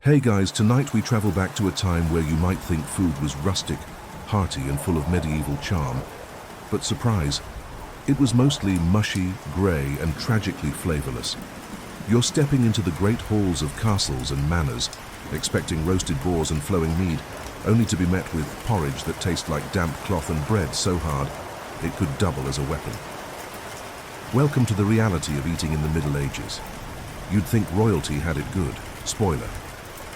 Hey guys, tonight we travel back to a time where you might think food was rustic, hearty and full of medieval charm. But surprise, it was mostly mushy, grey and tragically flavourless. You're stepping into the great halls of castles and manors, expecting roasted boars and flowing mead, only to be met with porridge that tastes like damp cloth and bread so hard it could double as a weapon. Welcome to the reality of eating in the Middle Ages. You'd think royalty had it good. Spoiler.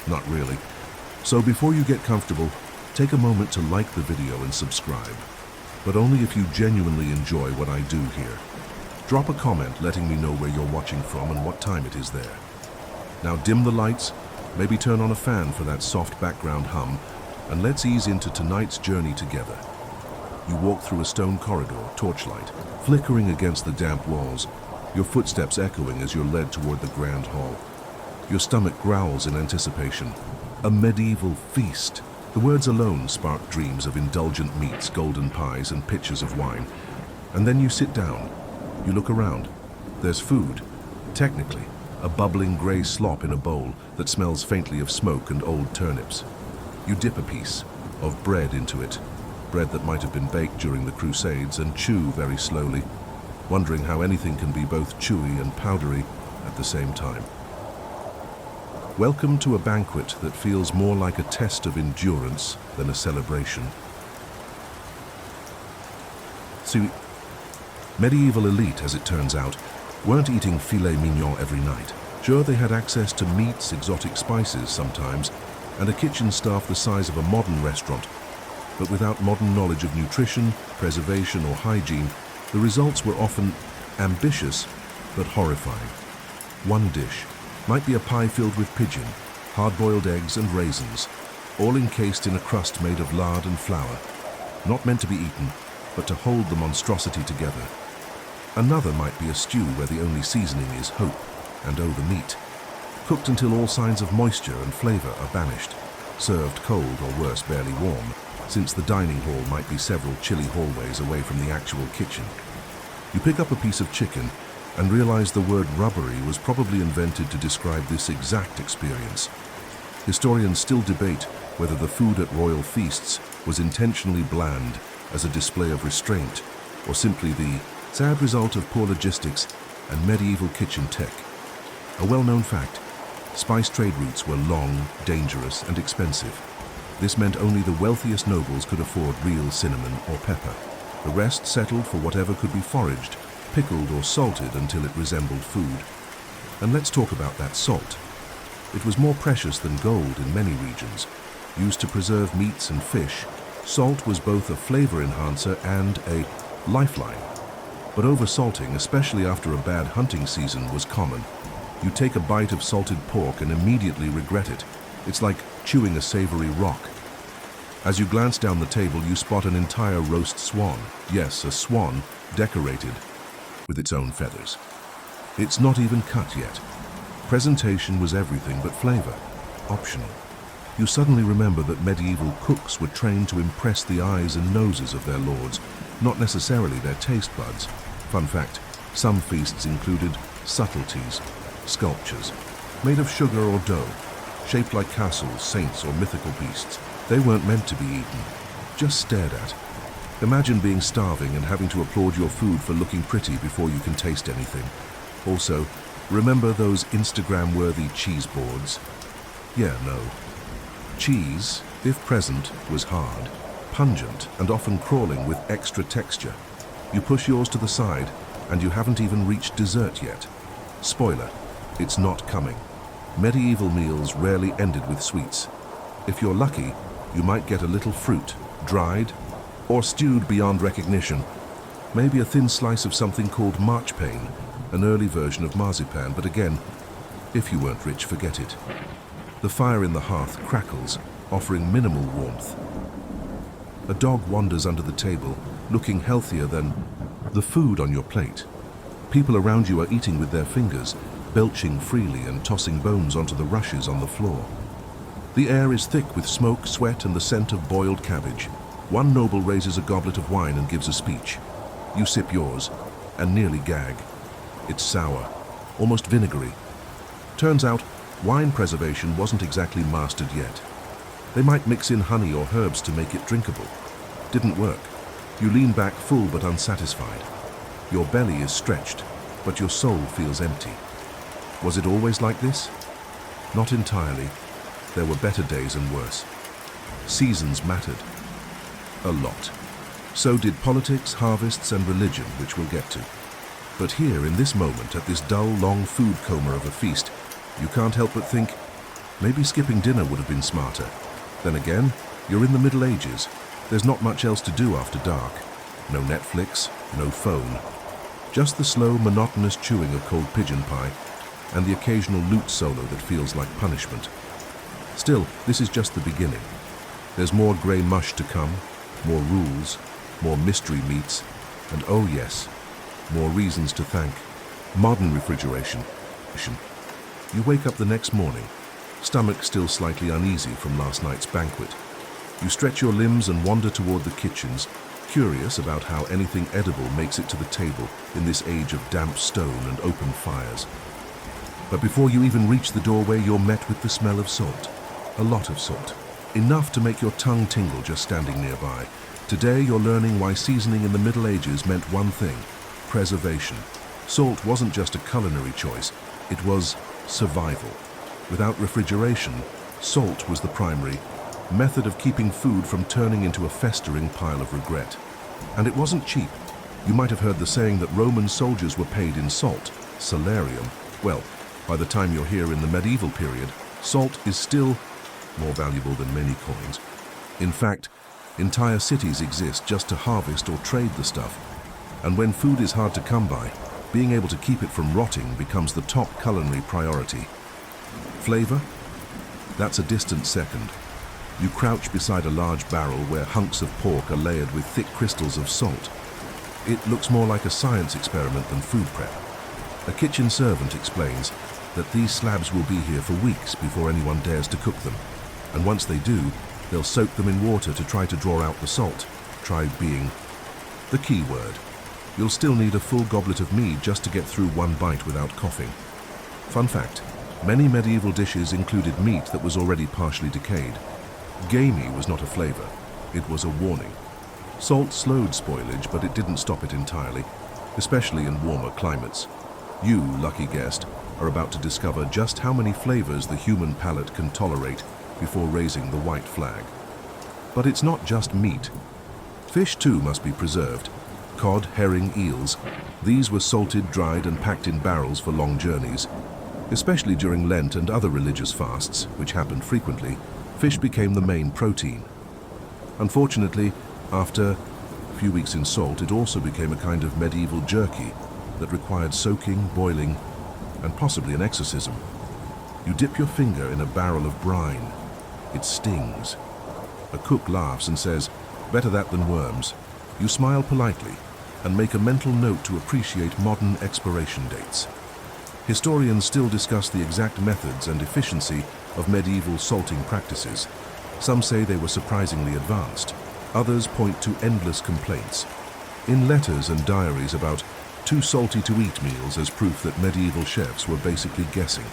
Not really. So before you get comfortable, take a moment to like the video and subscribe. But only if you genuinely enjoy what I do here. Drop a comment letting me know where you're watching from and what time it is there. Now dim the lights, maybe turn on a fan for that soft background hum, and let's ease into tonight's journey together. You walk through a stone corridor, torchlight, flickering against the damp walls, your footsteps echoing as you're led toward the grand hall. Your stomach growls in anticipation. A medieval feast. The words alone spark dreams of indulgent meats, golden pies, and pitchers of wine. And then you sit down. You look around. There's food. Technically, a bubbling grey slop in a bowl that smells faintly of smoke and old turnips. You dip a piece of bread into it, bread that might have been baked during the Crusades, and chew very slowly, wondering how anything can be both chewy and powdery at the same time. Welcome to a banquet that feels more like a test of endurance than a celebration. See, medieval elite, as it turns out, weren't eating filet mignon every night. Sure, they had access to meats, exotic spices sometimes, and a kitchen staff the size of a modern restaurant. But without modern knowledge of nutrition, preservation, or hygiene, the results were often ambitious but horrifying. One dish might be a pie filled with pigeon, hard-boiled eggs and raisins, all encased in a crust made of lard and flour, not meant to be eaten, but to hold the monstrosity together. Another might be a stew where the only seasoning is hope and the meat, cooked until all signs of moisture and flavour are banished, served cold or worse, barely warm, since the dining hall might be several chilly hallways away from the actual kitchen. You pick up a piece of chicken and realize the word rubbery was probably invented to describe this exact experience. Historians still debate whether the food at royal feasts was intentionally bland as a display of restraint, or simply the sad result of poor logistics and medieval kitchen tech. A well-known fact, spice trade routes were long, dangerous, and expensive. This meant only the wealthiest nobles could afford real cinnamon or pepper. The rest settled for whatever could be foraged, pickled or salted until it resembled food. And let's talk about that salt. It was more precious than gold in many regions. Used to preserve meats and fish, salt was both a flavor enhancer and a lifeline. But oversalting, especially after a bad hunting season, was common. You take a bite of salted pork and immediately regret it. It's like chewing a savory rock. As you glance down the table, you spot an entire roast swan. Yes, a swan decorated with its own feathers. It's not even cut yet. Presentation was everything but flavor, optional. You suddenly remember that medieval cooks were trained to impress the eyes and noses of their lords, not necessarily their taste buds. Fun fact, some feasts included subtleties, sculptures, made of sugar or dough, shaped like castles, saints, or mythical beasts. They weren't meant to be eaten, just stared at. Imagine being starving and having to applaud your food for looking pretty before you can taste anything. Also, remember those Instagram-worthy cheese boards? Yeah, no. Cheese, if present, was hard, pungent, and often crawling with extra texture. You push yours to the side, and you haven't even reached dessert yet. Spoiler, it's not coming. Medieval meals rarely ended with sweets. If you're lucky, you might get a little fruit, dried, or stewed beyond recognition. Maybe a thin slice of something called marchpane, an early version of marzipan, but again, if you weren't rich, forget it. The fire in the hearth crackles, offering minimal warmth. A dog wanders under the table, looking healthier than the food on your plate. People around you are eating with their fingers, belching freely and tossing bones onto the rushes on the floor. The air is thick with smoke, sweat, and the scent of boiled cabbage. One noble raises a goblet of wine and gives a speech. You sip yours, and nearly gag. It's sour, almost vinegary. Turns out, Wine preservation wasn't exactly mastered yet. They might mix in honey or herbs to make it drinkable. Didn't work. You lean back full but unsatisfied. Your belly is stretched, but your soul feels empty. Was it always like this? Not entirely. There were better days and worse. Seasons mattered. A lot. So did politics, harvests, and religion, which we'll get to. But here, in this moment, at this dull, long food coma of a feast, you can't help but think, maybe skipping dinner would have been smarter. Then again, you're in the Middle Ages. There's not much else to do after dark. No Netflix, no phone. Just the slow, monotonous chewing of cold pigeon pie and the occasional lute solo that feels like punishment. Still, this is just the beginning. There's more grey mush to come, more rules, more mystery meats, and oh yes, more reasons to thank modern refrigeration. You wake up the next morning, stomach still slightly uneasy from last night's banquet. You stretch your limbs and wander toward the kitchens, curious about how anything edible makes it to the table in this age of damp stone and open fires. But before you even reach the doorway, you're met with the smell of salt. A lot of salt. Enough to make your tongue tingle just standing nearby. Today you're learning why seasoning in the Middle Ages meant one thing: preservation. Salt wasn't just a culinary choice, it was survival. Without refrigeration, salt was the primary method of keeping food from turning into a festering pile of regret. And it wasn't cheap. You might have heard the saying that Roman soldiers were paid in salt, salarium. Well, by the time you're here in the medieval period, salt is still more valuable than many coins. In fact, entire cities exist just to harvest or trade the stuff. And when food is hard to come by, being able to keep it from rotting becomes the top culinary priority. Flavor? That's a distant second. You crouch beside a large barrel where hunks of pork are layered with thick crystals of salt. It looks more like a science experiment than food prep. A kitchen servant explains that these slabs will be here for weeks before anyone dares to cook them. And once they do, they'll soak them in water to try to draw out the salt. Try being the key word. You'll still need a full goblet of mead just to get through one bite without coughing. Fun fact, many medieval dishes included meat that was already partially decayed. Gamey was not a flavor, it was a warning. Salt slowed spoilage, but it didn't stop it entirely, especially in warmer climates. You, lucky guest, are about to discover just how many flavors the human palate can tolerate before raising the white flag. But it's not just meat. Fish too must be preserved. Cod, herring, eels. These were salted, dried, and packed in barrels for long journeys. Especially during Lent and other religious fasts, which happened frequently, fish became the main protein. Unfortunately, after a few weeks in salt, it also became a kind of medieval jerky that required soaking, boiling, and possibly an exorcism. You dip your finger in a barrel of brine. It stings. A cook laughs and says, "Better that than worms." You smile politely and make a mental note to appreciate modern expiration dates. Historians still discuss the exact methods and efficiency of medieval salting practices. Some say they were surprisingly advanced. Others point to endless complaints. In letters and diaries about too salty to eat meals as proof that medieval chefs were basically guessing.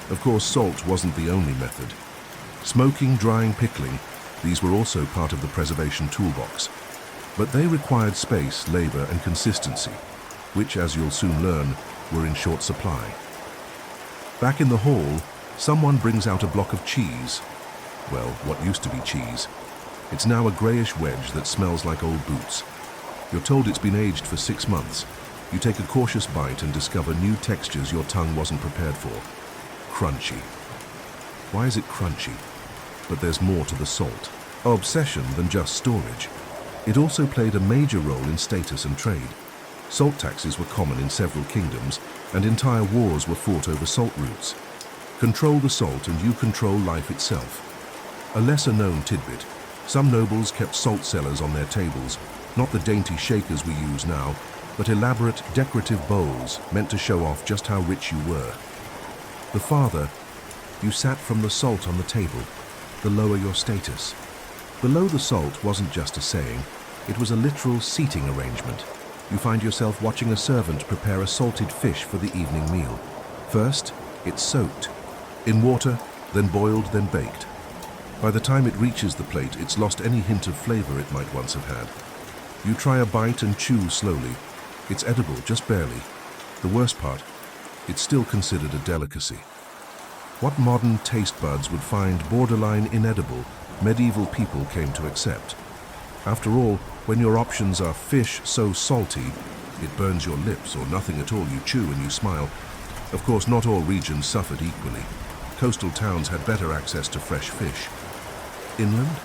Of course, salt wasn't the only method. Smoking, drying, pickling, these were also part of the preservation toolbox. But they required space, labor, and consistency, which, as you'll soon learn, were in short supply. Back in the hall, someone brings out a block of cheese. Well, what used to be cheese. It's now a grayish wedge that smells like old boots. You're told it's been aged for 6 months. You take a cautious bite and discover new textures your tongue wasn't prepared for. Crunchy. Why is it crunchy? But there's more to the salt. Obsession than just storage. It also played a major role in status and trade. Salt taxes were common in several kingdoms, and entire wars were fought over salt routes. Control the salt and you control life itself. A lesser-known tidbit, some nobles kept salt cellars on their tables, not the dainty shakers we use now, but elaborate decorative bowls meant to show off just how rich you were. The farther you sat from the salt on the table, the lower your status. Below the salt wasn't just a saying, it was a literal seating arrangement. You find yourself watching a servant prepare a salted fish for the evening meal. First, it's soaked. In water, then boiled, then baked. By the time it reaches the plate, it's lost any hint of flavor it might once have had. You try a bite and chew slowly. It's edible, just barely. The worst part, it's still considered a delicacy. What modern taste buds would find borderline inedible, medieval people came to accept. After all, when your options are fish so salty, it burns your lips, or nothing at all, you chew and you smile. Of course, not all regions suffered equally. Coastal towns had better access to fresh fish. Inland?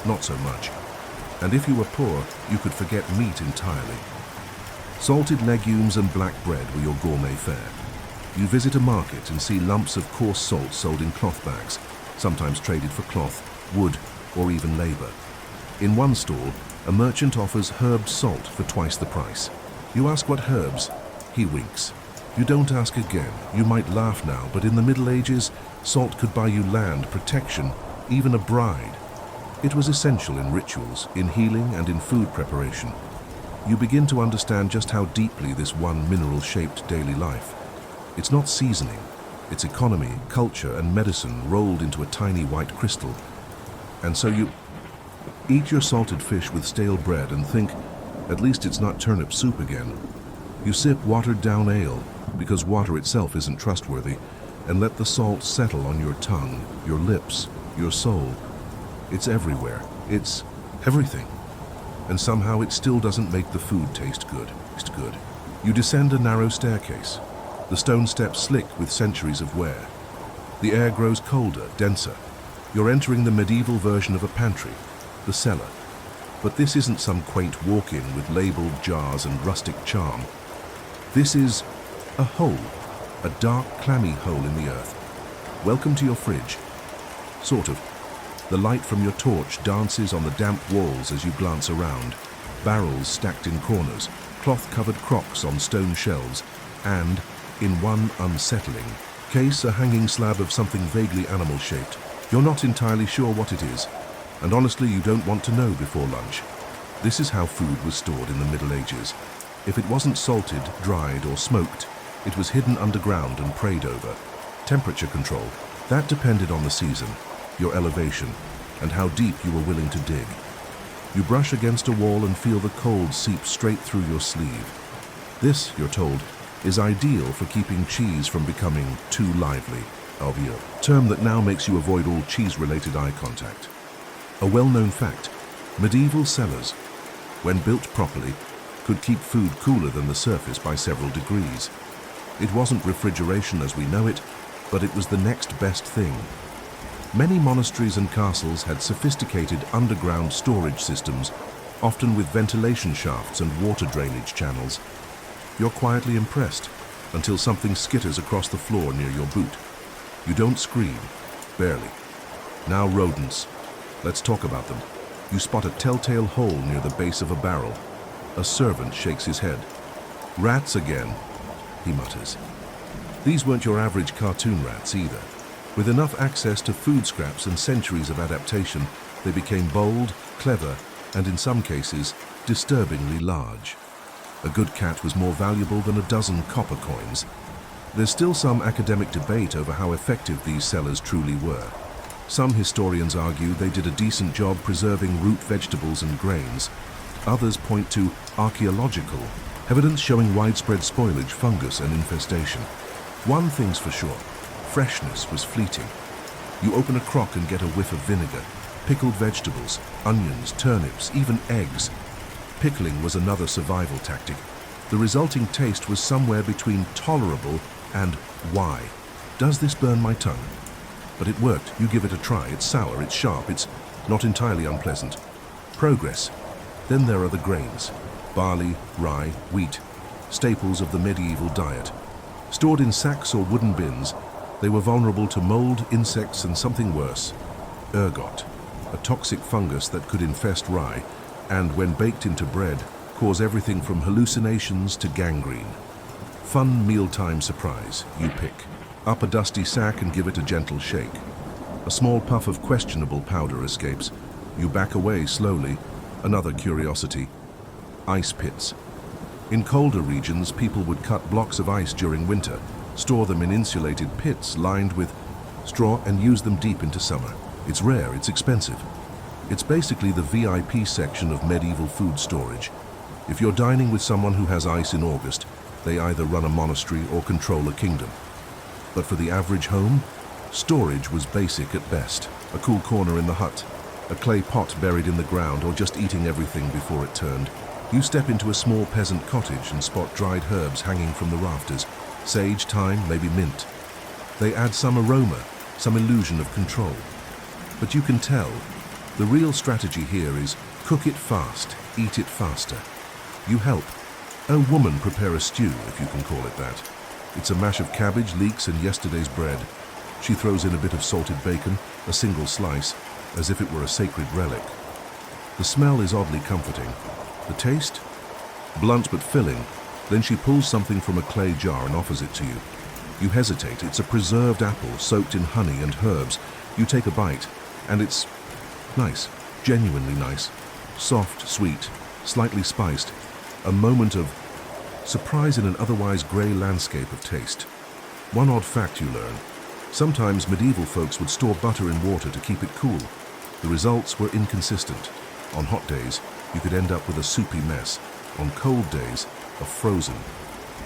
Not so much. And if you were poor, you could forget meat entirely. Salted legumes and black bread were your gourmet fare. You visit a market and see lumps of coarse salt sold in cloth bags, sometimes traded for cloth, wood, or even labor. In one stall, a merchant offers herb salt for twice the price. You ask what herbs, he winks. You don't ask again. You might laugh now, but in the Middle Ages, salt could buy you land, protection, even a bride. It was essential in rituals, in healing, and in food preparation. You begin to understand just how deeply this one mineral shaped daily life. It's not seasoning, it's economy, culture, and medicine rolled into a tiny white crystal. And so you eat your salted fish with stale bread and think, at least it's not turnip soup again. You sip watered down ale, because water itself isn't trustworthy, and let the salt settle on your tongue, your lips, your soul. It's everywhere. It's everything. And somehow it still doesn't make the food taste good. You descend a narrow staircase. The stone steps slick with centuries of wear. The air grows colder, denser. You're entering the medieval version of a pantry, the cellar. But this isn't some quaint walk-in with labeled jars and rustic charm. This is a hole, a dark, clammy hole in the earth. Welcome to your fridge. Sort of. The light from your torch dances on the damp walls as you glance around. Barrels stacked in corners, cloth-covered crocks on stone shelves, and, in one unsettling case, a hanging slab of something vaguely animal-shaped. You're not entirely sure what it is, and honestly you don't want to know before lunch. This is how food was stored in the Middle Ages. If it wasn't salted, dried, or smoked, it was hidden underground and prayed over. Temperature control, that depended on the season, your elevation, and how deep you were willing to dig. You brush against a wall and feel the cold seep straight through your sleeve. This, you're told, is ideal for keeping cheese from becoming too lively, a term that now makes you avoid all cheese-related eye contact. A well-known fact, medieval cellars, when built properly, could keep food cooler than the surface by several degrees. It wasn't refrigeration as we know it, but it was the next best thing. Many monasteries and castles had sophisticated underground storage systems, often with ventilation shafts and water drainage channels. You're quietly impressed until something skitters across the floor near your boot. You don't scream, barely. Now rodents. Let's talk about them. You spot a telltale hole near the base of a barrel. A servant shakes his head. Rats again, he mutters. These weren't your average cartoon rats either. With enough access to food scraps and centuries of adaptation, they became bold, clever, and in some cases, disturbingly large. A good cat was more valuable than a dozen copper coins. There's still some academic debate over how effective these cellars truly were. Some historians argue they did a decent job preserving root vegetables and grains. Others point to archaeological evidence showing widespread spoilage, fungus, and infestation. One thing's for sure, freshness was fleeting. You open a crock and get a whiff of vinegar, pickled vegetables, onions, turnips, even eggs. Pickling was another survival tactic. The resulting taste was somewhere between tolerable and why? Does this burn my tongue? But it worked. You give it a try. It's sour, it's sharp, it's not entirely unpleasant. Progress. Then there are the grains. Barley, rye, wheat, staples of the medieval diet. Stored in sacks or wooden bins, they were vulnerable to mold, insects, and something worse, ergot, a toxic fungus that could infest rye, and when baked into bread, cause everything from hallucinations to gangrene. Fun mealtime surprise, you pick. Up a dusty sack and give it a gentle shake. A small puff of questionable powder escapes. You back away slowly. Another curiosity. Ice pits. In colder regions, people would cut blocks of ice during winter, store them in insulated pits lined with straw, and use them deep into summer. It's rare, it's expensive. It's basically the VIP section of medieval food storage. If you're dining with someone who has ice in August, they either run a monastery or control a kingdom. But for the average home, storage was basic at best. A cool corner in the hut, a clay pot buried in the ground, or just eating everything before it turned. You step into a small peasant cottage and spot dried herbs hanging from the rafters. Sage, thyme, maybe mint. They add some aroma, some illusion of control. But you can tell, the real strategy here is cook it fast, eat it faster. You help a woman prepare a stew, if you can call it that. It's a mash of cabbage, leeks, and yesterday's bread. She throws in a bit of salted bacon, a single slice, as if it were a sacred relic. The smell is oddly comforting. The taste? Blunt but filling. Then she pulls something from a clay jar and offers it to you. You hesitate. It's a preserved apple soaked in honey and herbs. You take a bite, and it's nice, genuinely nice. Soft, sweet, slightly spiced. A moment of surprise in an otherwise grey landscape of taste. One odd fact you learn. Sometimes medieval folks would store butter in water to keep it cool. The results were inconsistent. On hot days, you could end up with a soupy mess. On cold days, a frozen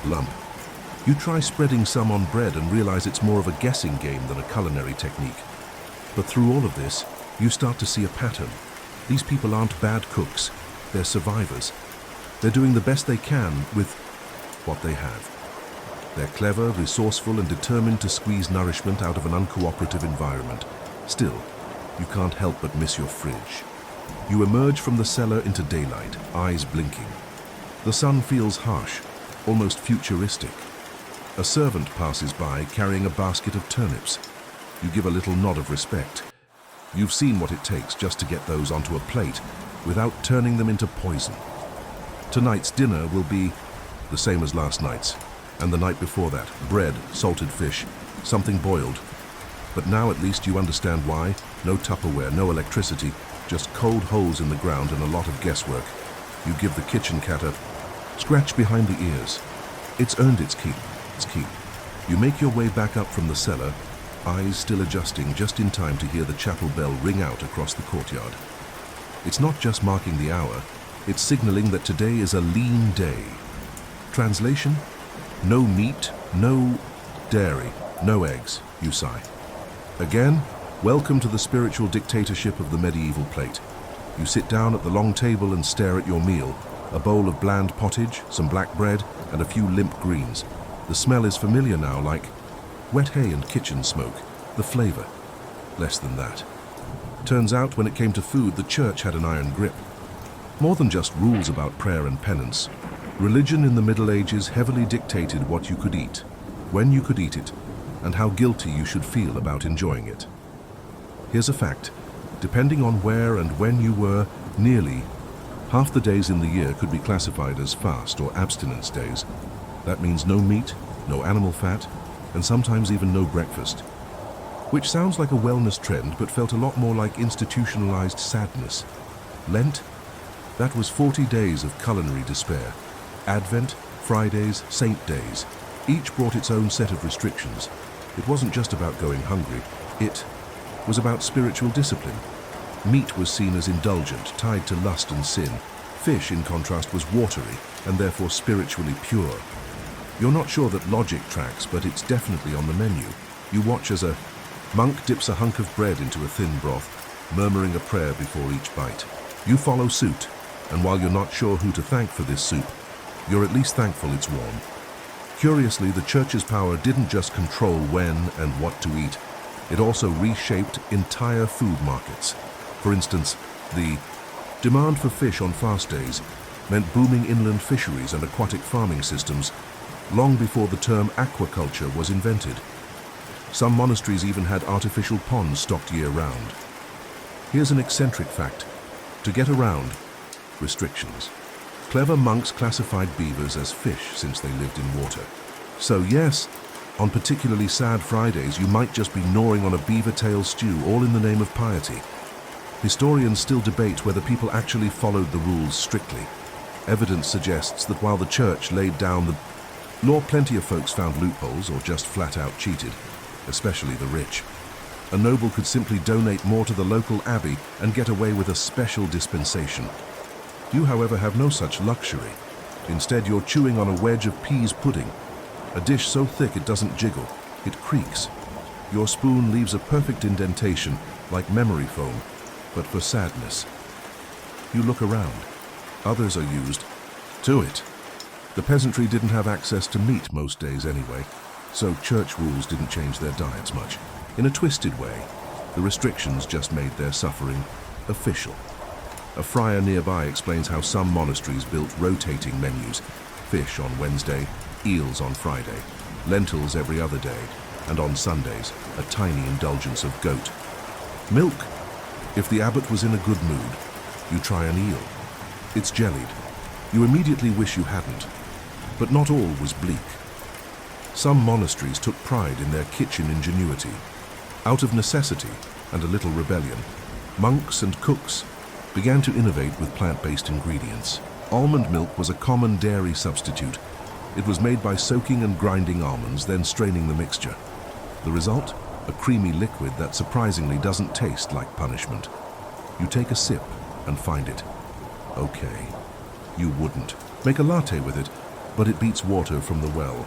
lump. You try spreading some on bread and realize it's more of a guessing game than a culinary technique. But through all of this, you start to see a pattern. These people aren't bad cooks, they're survivors. They're doing the best they can with what they have. They're clever, resourceful, and determined to squeeze nourishment out of an uncooperative environment. Still, you can't help but miss your fridge. You emerge from the cellar into daylight, eyes blinking. The sun feels harsh, almost futuristic. A servant passes by carrying a basket of turnips. You give a little nod of respect. You've seen what it takes just to get those onto a plate without turning them into poison. Tonight's dinner will be the same as last night's, and the night before that. Bread, salted fish, something boiled. But now at least you understand why. No Tupperware, no electricity, just cold holes in the ground and a lot of guesswork. You give the kitchen cat a scratch behind the ears. It's earned its keep. You make your way back up from the cellar, eyes still adjusting just in time to hear the chapel bell ring out across the courtyard. It's not just marking the hour, it's signaling that today is a lean day. Translation? No meat, no dairy, no eggs, you sigh. Again, welcome to the spiritual dictatorship of the medieval plate. You sit down at the long table and stare at your meal, a bowl of bland pottage, some black bread, and a few limp greens. The smell is familiar now, like wet hay and kitchen smoke. The flavor, less than that. Turns out, when it came to food, the church had an iron grip. More than just rules about prayer and penance. Religion in the Middle Ages heavily dictated what you could eat, when you could eat it, and how guilty you should feel about enjoying it. Here's a fact. Depending on where and when you were, nearly half the days in the year could be classified as fast or abstinence days. That means no meat, no animal fat, and sometimes even no breakfast. Which sounds like a wellness trend, but felt a lot more like institutionalized sadness. Lent? That was 40 days of culinary despair. Advent, Fridays, Saint days. Each brought its own set of restrictions. It wasn't just about going hungry. It was about spiritual discipline. Meat was seen as indulgent, tied to lust and sin. Fish, in contrast, was watery and therefore spiritually pure. You're not sure that logic tracks, but it's definitely on the menu. You watch as a monk dips a hunk of bread into a thin broth, murmuring a prayer before each bite. You follow suit, and while you're not sure who to thank for this soup, you're at least thankful it's warm. Curiously, the church's power didn't just control when and what to eat, it also reshaped entire food markets. For instance, the demand for fish on fast days meant booming inland fisheries and aquatic farming systems long before the term aquaculture was invented. Some monasteries even had artificial ponds stocked year-round. Here's an eccentric fact. To get around restrictions, clever monks classified beavers as fish since they lived in water. So yes, on particularly sad Fridays, you might just be gnawing on a beaver tail stew, all in the name of piety. Historians still debate whether people actually followed the rules strictly. Evidence suggests that while the church laid down the law, plenty of folks found loopholes or just flat out cheated, especially the rich. A noble could simply donate more to the local abbey and get away with a special dispensation. You, however, have no such luxury. Instead, you're chewing on a wedge of peas pudding, a dish so thick it doesn't jiggle, it creaks. Your spoon leaves a perfect indentation, like memory foam, but for sadness. You look around. Others are used to it. The peasantry didn't have access to meat most days anyway, so church rules didn't change their diets much. In a twisted way, the restrictions just made their suffering official. A friar nearby explains how some monasteries built rotating menus: fish on Wednesday, eels on Friday, lentils every other day, and on Sundays, a tiny indulgence of goat. Milk. If the abbot was in a good mood, you try an eel. It's jellied. You immediately wish you hadn't. But not all was bleak. Some monasteries took pride in their kitchen ingenuity. Out of necessity and a little rebellion, monks and cooks began to innovate with plant-based ingredients. Almond milk was a common dairy substitute. It was made by soaking and grinding almonds, then straining the mixture. The result? A creamy liquid that surprisingly doesn't taste like punishment. You take a sip and find it okay. You wouldn't. Make a latte with it, but it beats water from the well.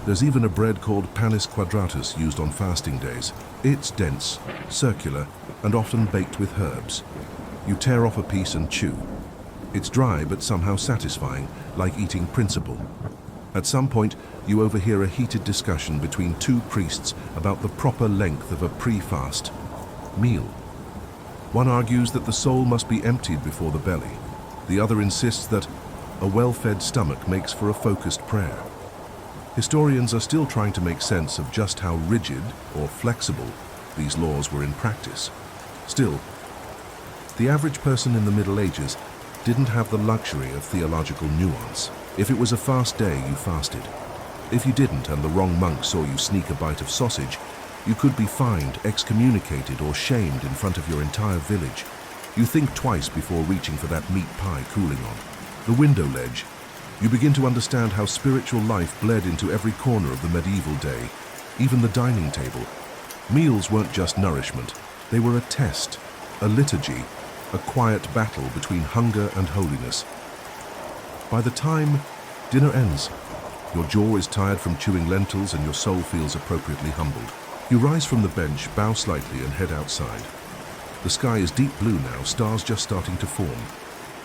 There's even a bread called panis quadratus used on fasting days. It's dense, circular, and often baked with herbs. You tear off a piece and chew. It's dry but somehow satisfying, like eating principle. At some point, you overhear a heated discussion between two priests about the proper length of a pre-fast meal. One argues that the soul must be emptied before the belly. The other insists that a well-fed stomach makes for a focused prayer. Historians are still trying to make sense of just how rigid or flexible these laws were in practice. Still, the average person in the Middle Ages didn't have the luxury of theological nuance. If it was a fast day, you fasted. If you didn't and the wrong monk saw you sneak a bite of sausage, you could be fined, excommunicated, or shamed in front of your entire village. You think twice before reaching for that meat pie cooling on the window ledge. You begin to understand how spiritual life bled into every corner of the medieval day, even the dining table. Meals weren't just nourishment, they were a test, a liturgy, a quiet battle between hunger and holiness. By the time dinner ends, your jaw is tired from chewing lentils and your soul feels appropriately humbled. You rise from the bench, bow slightly, and head outside. The sky is deep blue now, stars just starting to form.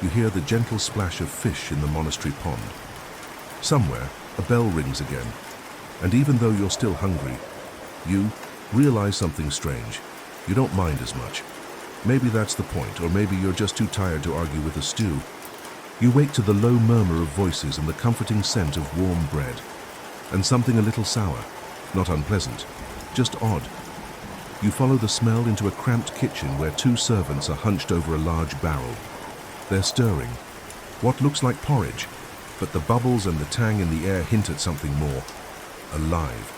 You hear the gentle splash of fish in the monastery pond. Somewhere, a bell rings again, and even though you're still hungry, you realize something strange. You don't mind as much. Maybe that's the point, or maybe you're just too tired to argue with a stew. You wake to the low murmur of voices and the comforting scent of warm bread, and something a little sour, not unpleasant, just odd. You follow the smell into a cramped kitchen where two servants are hunched over a large barrel. They're stirring what looks like porridge, but the bubbles and the tang in the air hint at something more alive.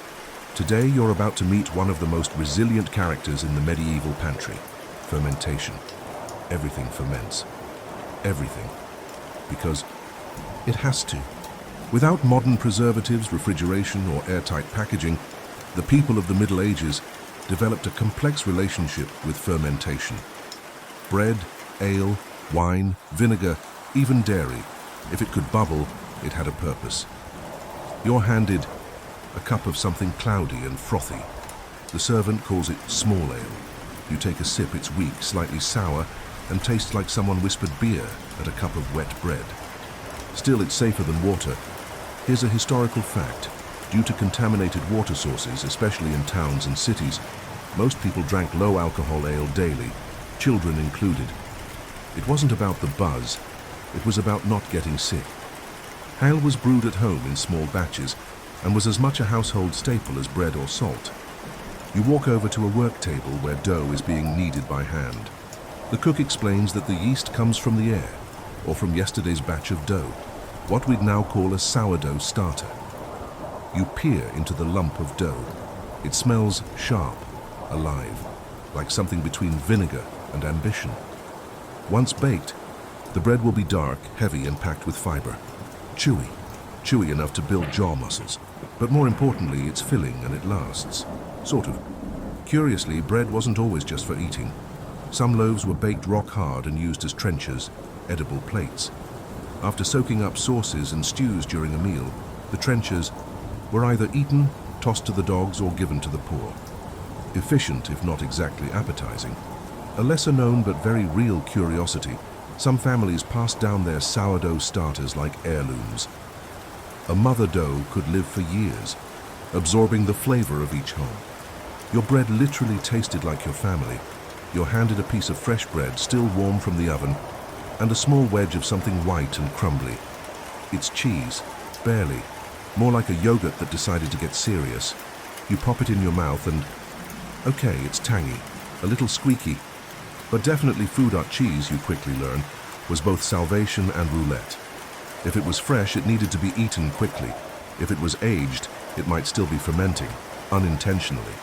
Today you're about to meet one of the most resilient characters in the medieval pantry: fermentation. Everything ferments. Everything. Because it has to. Without modern preservatives, refrigeration, or airtight packaging, the people of the Middle Ages developed a complex relationship with fermentation. Bread, ale, wine, vinegar, even dairy. If it could bubble, it had a purpose. You're handed a cup of something cloudy and frothy. The servant calls it small ale. You take a sip, it's weak, slightly sour, and tastes like someone whispered beer at a cup of wet bread. Still, it's safer than water. Here's a historical fact. Due to contaminated water sources, especially in towns and cities, most people drank low-alcohol ale daily, children included. It wasn't about the buzz, it was about not getting sick. Ale was brewed at home in small batches and was as much a household staple as bread or salt. You walk over to a work table where dough is being kneaded by hand. The cook explains that the yeast comes from the air, or from yesterday's batch of dough, what we'd now call a sourdough starter. You peer into the lump of dough. It smells sharp, alive, like something between vinegar and ambition. Once baked, the bread will be dark, heavy, and packed with fiber. Chewy enough to build jaw muscles. But more importantly, it's filling and it lasts. Sort of. Curiously, bread wasn't always just for eating. Some loaves were baked rock hard and used as trenchers, edible plates. After soaking up sauces and stews during a meal, the trenchers were either eaten, tossed to the dogs, or given to the poor. Efficient, if not exactly appetizing. A lesser-known but very real curiosity, some families passed down their sourdough starters like heirlooms. A mother dough could live for years, absorbing the flavor of each home. Your bread literally tasted like your family. You're handed a piece of fresh bread, still warm from the oven, and a small wedge of something white and crumbly. It's cheese, barely, more like a yogurt that decided to get serious. You pop it in your mouth and, okay, it's tangy, a little squeaky, but definitely food cheese, you quickly learn, was both salvation and roulette. If it was fresh, it needed to be eaten quickly. If it was aged, it might still be fermenting, unintentionally.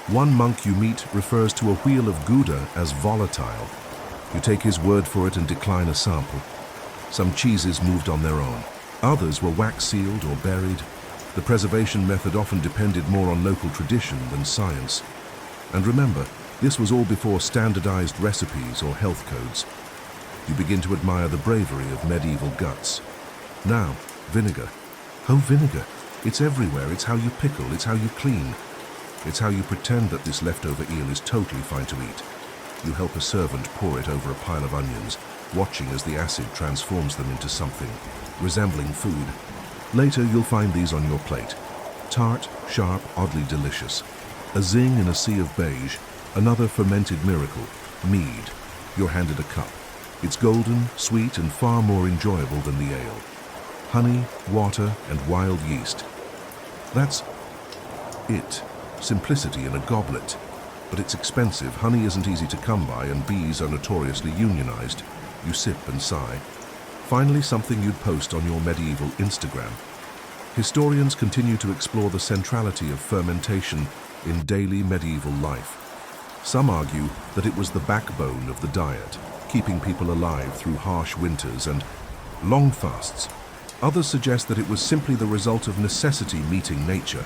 One monk you meet refers to a wheel of Gouda as volatile. You take his word for it and decline a sample. Some cheeses moved on their own. Others were wax-sealed or buried. The preservation method often depended more on local tradition than science. And remember, this was all before standardized recipes or health codes. You begin to admire the bravery of medieval guts. Now, vinegar. Oh, vinegar. It's everywhere. It's how you pickle. It's how you clean. It's how you pretend that this leftover eel is totally fine to eat. You help a servant pour it over a pile of onions, watching as the acid transforms them into something resembling food. Later, you'll find these on your plate. Tart, sharp, oddly delicious. A zing in a sea of beige. Another fermented miracle, mead. You're handed a cup. It's golden, sweet, and far more enjoyable than the ale. Honey, water, and wild yeast. That's it. Simplicity in a goblet. But it's expensive. Honey isn't easy to come by, and bees are notoriously unionized. You sip and sigh. Finally, something you'd post on your medieval Instagram. Historians continue to explore the centrality of fermentation in daily medieval life. Some argue that it was the backbone of the diet, keeping people alive through harsh winters and long fasts. Others suggest that it was simply the result of necessity meeting nature,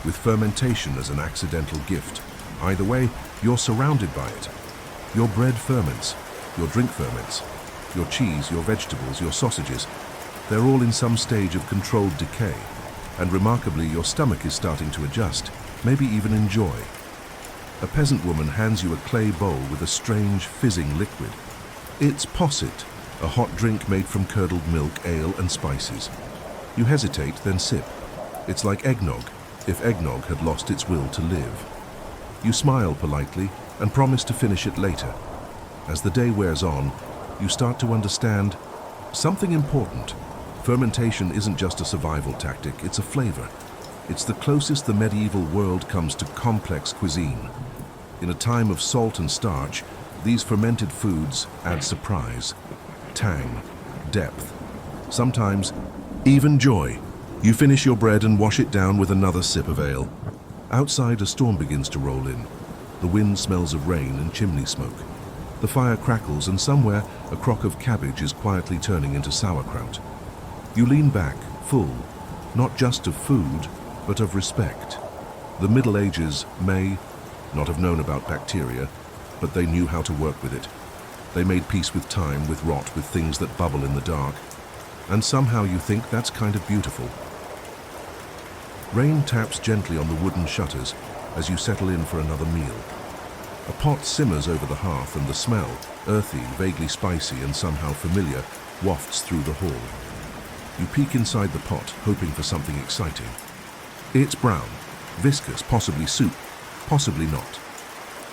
with fermentation as an accidental gift. Either way, you're surrounded by it. Your bread ferments, your drink ferments, your cheese, your vegetables, your sausages. They're all in some stage of controlled decay, and remarkably, your stomach is starting to adjust, maybe even enjoy. A peasant woman hands you a clay bowl with a strange, fizzing liquid. It's posset, a hot drink made from curdled milk, ale, and spices. You hesitate, then sip. It's like eggnog, if eggnog had lost its will to live. You smile politely and promise to finish it later. As the day wears on, you start to understand something important. Fermentation isn't just a survival tactic, it's a flavor. It's the closest the medieval world comes to complex cuisine. In a time of salt and starch, these fermented foods add surprise, tang, depth, sometimes even joy. You finish your bread and wash it down with another sip of ale. Outside, a storm begins to roll in. The wind smells of rain and chimney smoke. The fire crackles, and somewhere a crock of cabbage is quietly turning into sauerkraut. You lean back, full, not just of food, but of respect. The Middle Ages may not have known about bacteria, but they knew how to work with it. They made peace with time, with rot, with things that bubble in the dark. And somehow you think that's kind of beautiful. Rain taps gently on the wooden shutters as you settle in for another meal. A pot simmers over the hearth, and the smell, earthy, vaguely spicy, and somehow familiar, wafts through the hall. You peek inside the pot, hoping for something exciting. It's brown, viscous, possibly soup, possibly not.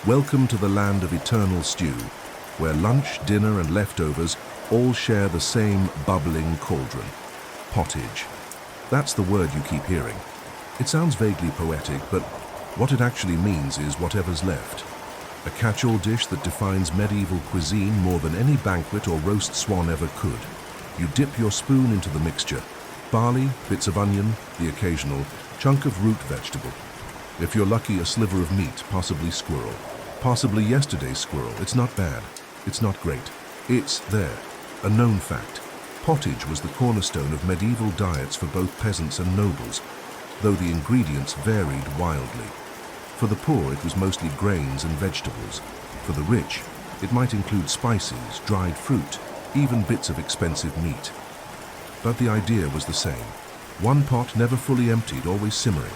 Welcome to the land of eternal stew, where lunch, dinner, and leftovers all share the same bubbling cauldron. Pottage. That's the word you keep hearing. It sounds vaguely poetic, but what it actually means is whatever's left. A catch-all dish that defines medieval cuisine more than any banquet or roast swan ever could. You dip your spoon into the mixture. Barley, bits of onion, the occasional chunk of root vegetable. If you're lucky, a sliver of meat, possibly squirrel. Possibly yesterday's squirrel. It's not bad. It's not great. It's there. A known fact. Pottage was the cornerstone of medieval diets for both peasants and nobles, though the ingredients varied wildly. For the poor, it was mostly grains and vegetables. For the rich, it might include spices, dried fruit, even bits of expensive meat. But the idea was the same. One pot never fully emptied, always simmering.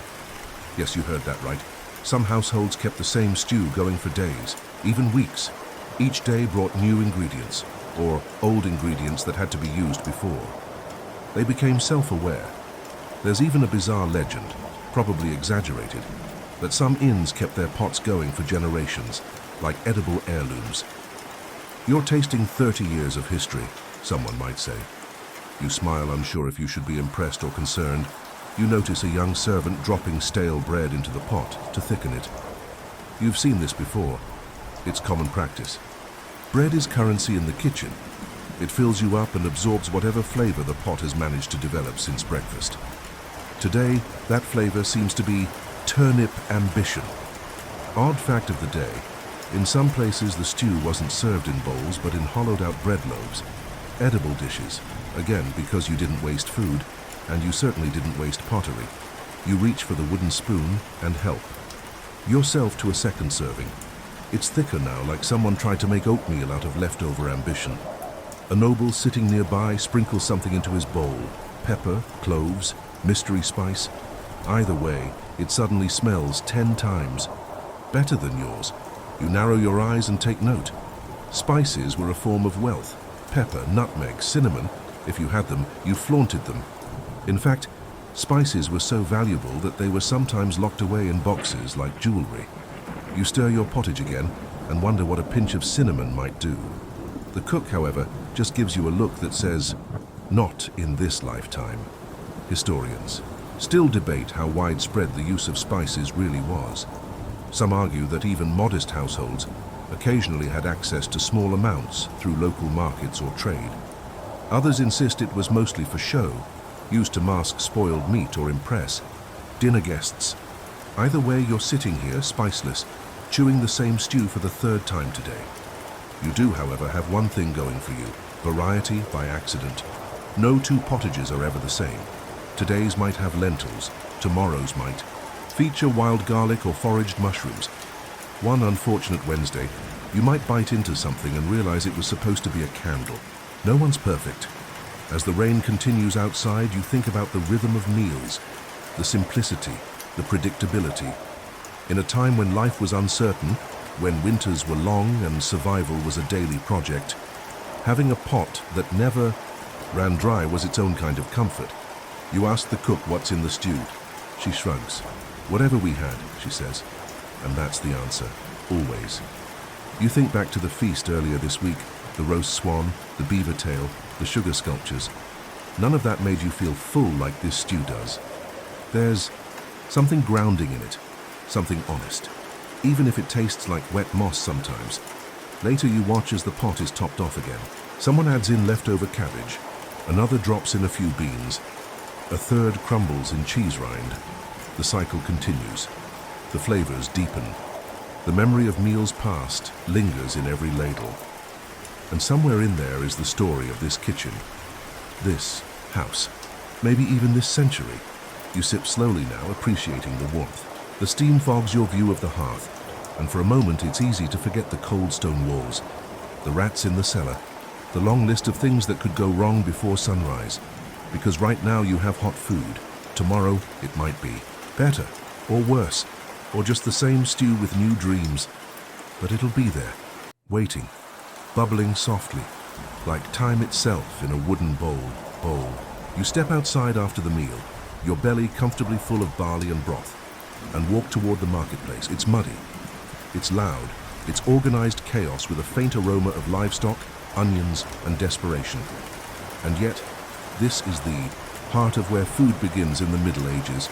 Yes, you heard that right. Some households kept the same stew going for days, even weeks. Each day brought new ingredients, or old ingredients that had to be used before. They became self-aware. There's even a bizarre legend, probably exaggerated, that some inns kept their pots going for generations, like edible heirlooms. You're tasting 30 years of history, someone might say. You smile, unsure if you should be impressed or concerned. You notice a young servant dropping stale bread into the pot to thicken it. You've seen this before. It's common practice. Bread is currency in the kitchen. It fills you up and absorbs whatever flavor the pot has managed to develop since breakfast. Today, that flavor seems to be turnip ambition. Odd fact of the day, in some places the stew wasn't served in bowls but in hollowed-out bread loaves. Edible dishes, again because you didn't waste food, and you certainly didn't waste pottery. You reach for the wooden spoon and help. Yourself to a second serving. It's thicker now, like someone tried to make oatmeal out of leftover ambition. A noble sitting nearby sprinkles something into his bowl. Pepper, cloves, mystery spice. Either way, it suddenly smells 10 times. Better than yours. You narrow your eyes and take note. Spices were a form of wealth. Pepper, nutmeg, cinnamon, if you had them, you flaunted them. In fact, spices were so valuable that they were sometimes locked away in boxes like jewelry. You stir your pottage again and wonder what a pinch of cinnamon might do. The cook, however, just gives you a look that says, "Not in this lifetime." Historians still debate how widespread the use of spices really was. Some argue that even modest households occasionally had access to small amounts through local markets or trade. Others insist it was mostly for show, used to mask spoiled meat or impress dinner guests. Either way, you're sitting here, spiceless, chewing the same stew for the 3rd time today. You do, however, have one thing going for you: variety by accident. No two pottages are ever the same. Today's might have lentils, tomorrow's might feature wild garlic or foraged mushrooms. One unfortunate Wednesday, you might bite into something and realize it was supposed to be a candle. No one's perfect. As the rain continues outside, you think about the rhythm of meals, the simplicity, the predictability. In a time when life was uncertain, when winters were long and survival was a daily project, having a pot that never ran dry was its own kind of comfort. You ask the cook what's in the stew. She shrugs. "Whatever we had," she says. And that's the answer, always. You think back to the feast earlier this week, the roast swan, the beaver tail, the sugar sculptures. None of that made you feel full like this stew does. There's something grounding in it, something honest, even if it tastes like wet moss sometimes. Later you watch as the pot is topped off again. Someone adds in leftover cabbage, another drops in a few beans, a third crumbles in cheese rind. The cycle continues. The flavors deepen. The memory of meals past lingers in every ladle. And somewhere in there is the story of this kitchen, this house, maybe even this century. You sip slowly now, appreciating the warmth. The steam fogs your view of the hearth, and for a moment it's easy to forget the cold stone walls, the rats in the cellar, the long list of things that could go wrong before sunrise. Because right now you have hot food. Tomorrow it might be better, or worse, or just the same stew with new dreams. But it'll be there, waiting, bubbling softly, like time itself in a wooden bowl. You step outside after the meal, your belly comfortably full of barley and broth, and walk toward the marketplace. It's muddy, it's loud, it's organized chaos with a faint aroma of livestock, onions, and desperation. And yet, this is the heart of where food begins in the Middle Ages,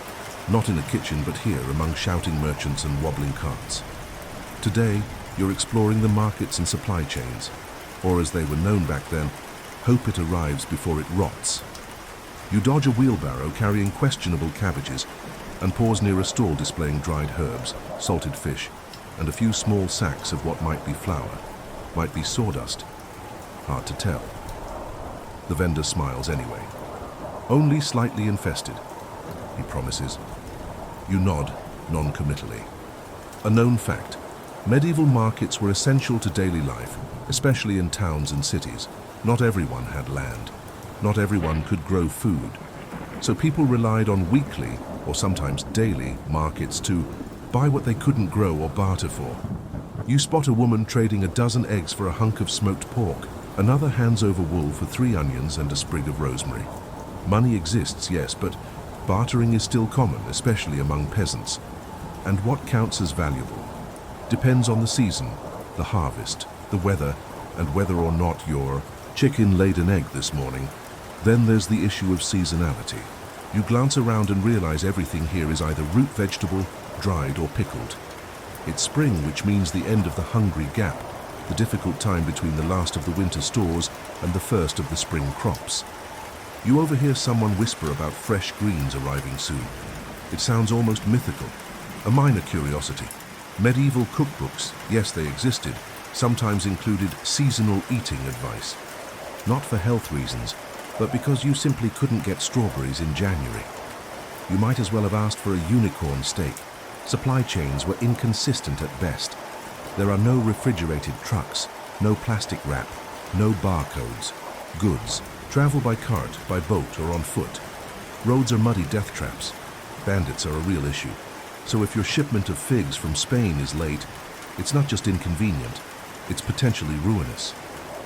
not in a kitchen but here among shouting merchants and wobbling carts. Today, you're exploring the markets and supply chains, or as they were known back then, hope it arrives before it rots. You dodge a wheelbarrow carrying questionable cabbages and pause near a stall displaying dried herbs, salted fish, and a few small sacks of what might be flour, might be sawdust. Hard to tell. The vendor smiles anyway. "Only slightly infested," he promises. You nod non-committally. A known fact, medieval markets were essential to daily life, especially in towns and cities. Not everyone had land. Not everyone could grow food. So people relied on weekly, or sometimes daily, markets to buy what they couldn't grow or barter for. You spot a woman trading a dozen eggs for a hunk of smoked pork. Another hands over wool for 3 onions and a sprig of rosemary. Money exists, yes, but bartering is still common, especially among peasants. And what counts as valuable depends on the season, the harvest, the weather, and whether or not your chicken laid an egg this morning. Then there's the issue of seasonality. You glance around and realize everything here is either root vegetable, dried, or pickled. It's spring, which means the end of the hungry gap, the difficult time between the last of the winter stores and the first of the spring crops. You overhear someone whisper about fresh greens arriving soon. It sounds almost mythical. A minor curiosity. Medieval cookbooks, yes, they existed, sometimes included seasonal eating advice. Not for health reasons, but because you simply couldn't get strawberries in January. You might as well have asked for a unicorn steak. Supply chains were inconsistent at best. There are no refrigerated trucks, no plastic wrap, no barcodes. Goods travel by cart, by boat, or on foot. Roads are muddy death traps. Bandits are a real issue. So if your shipment of figs from Spain is late, it's not just inconvenient, it's potentially ruinous.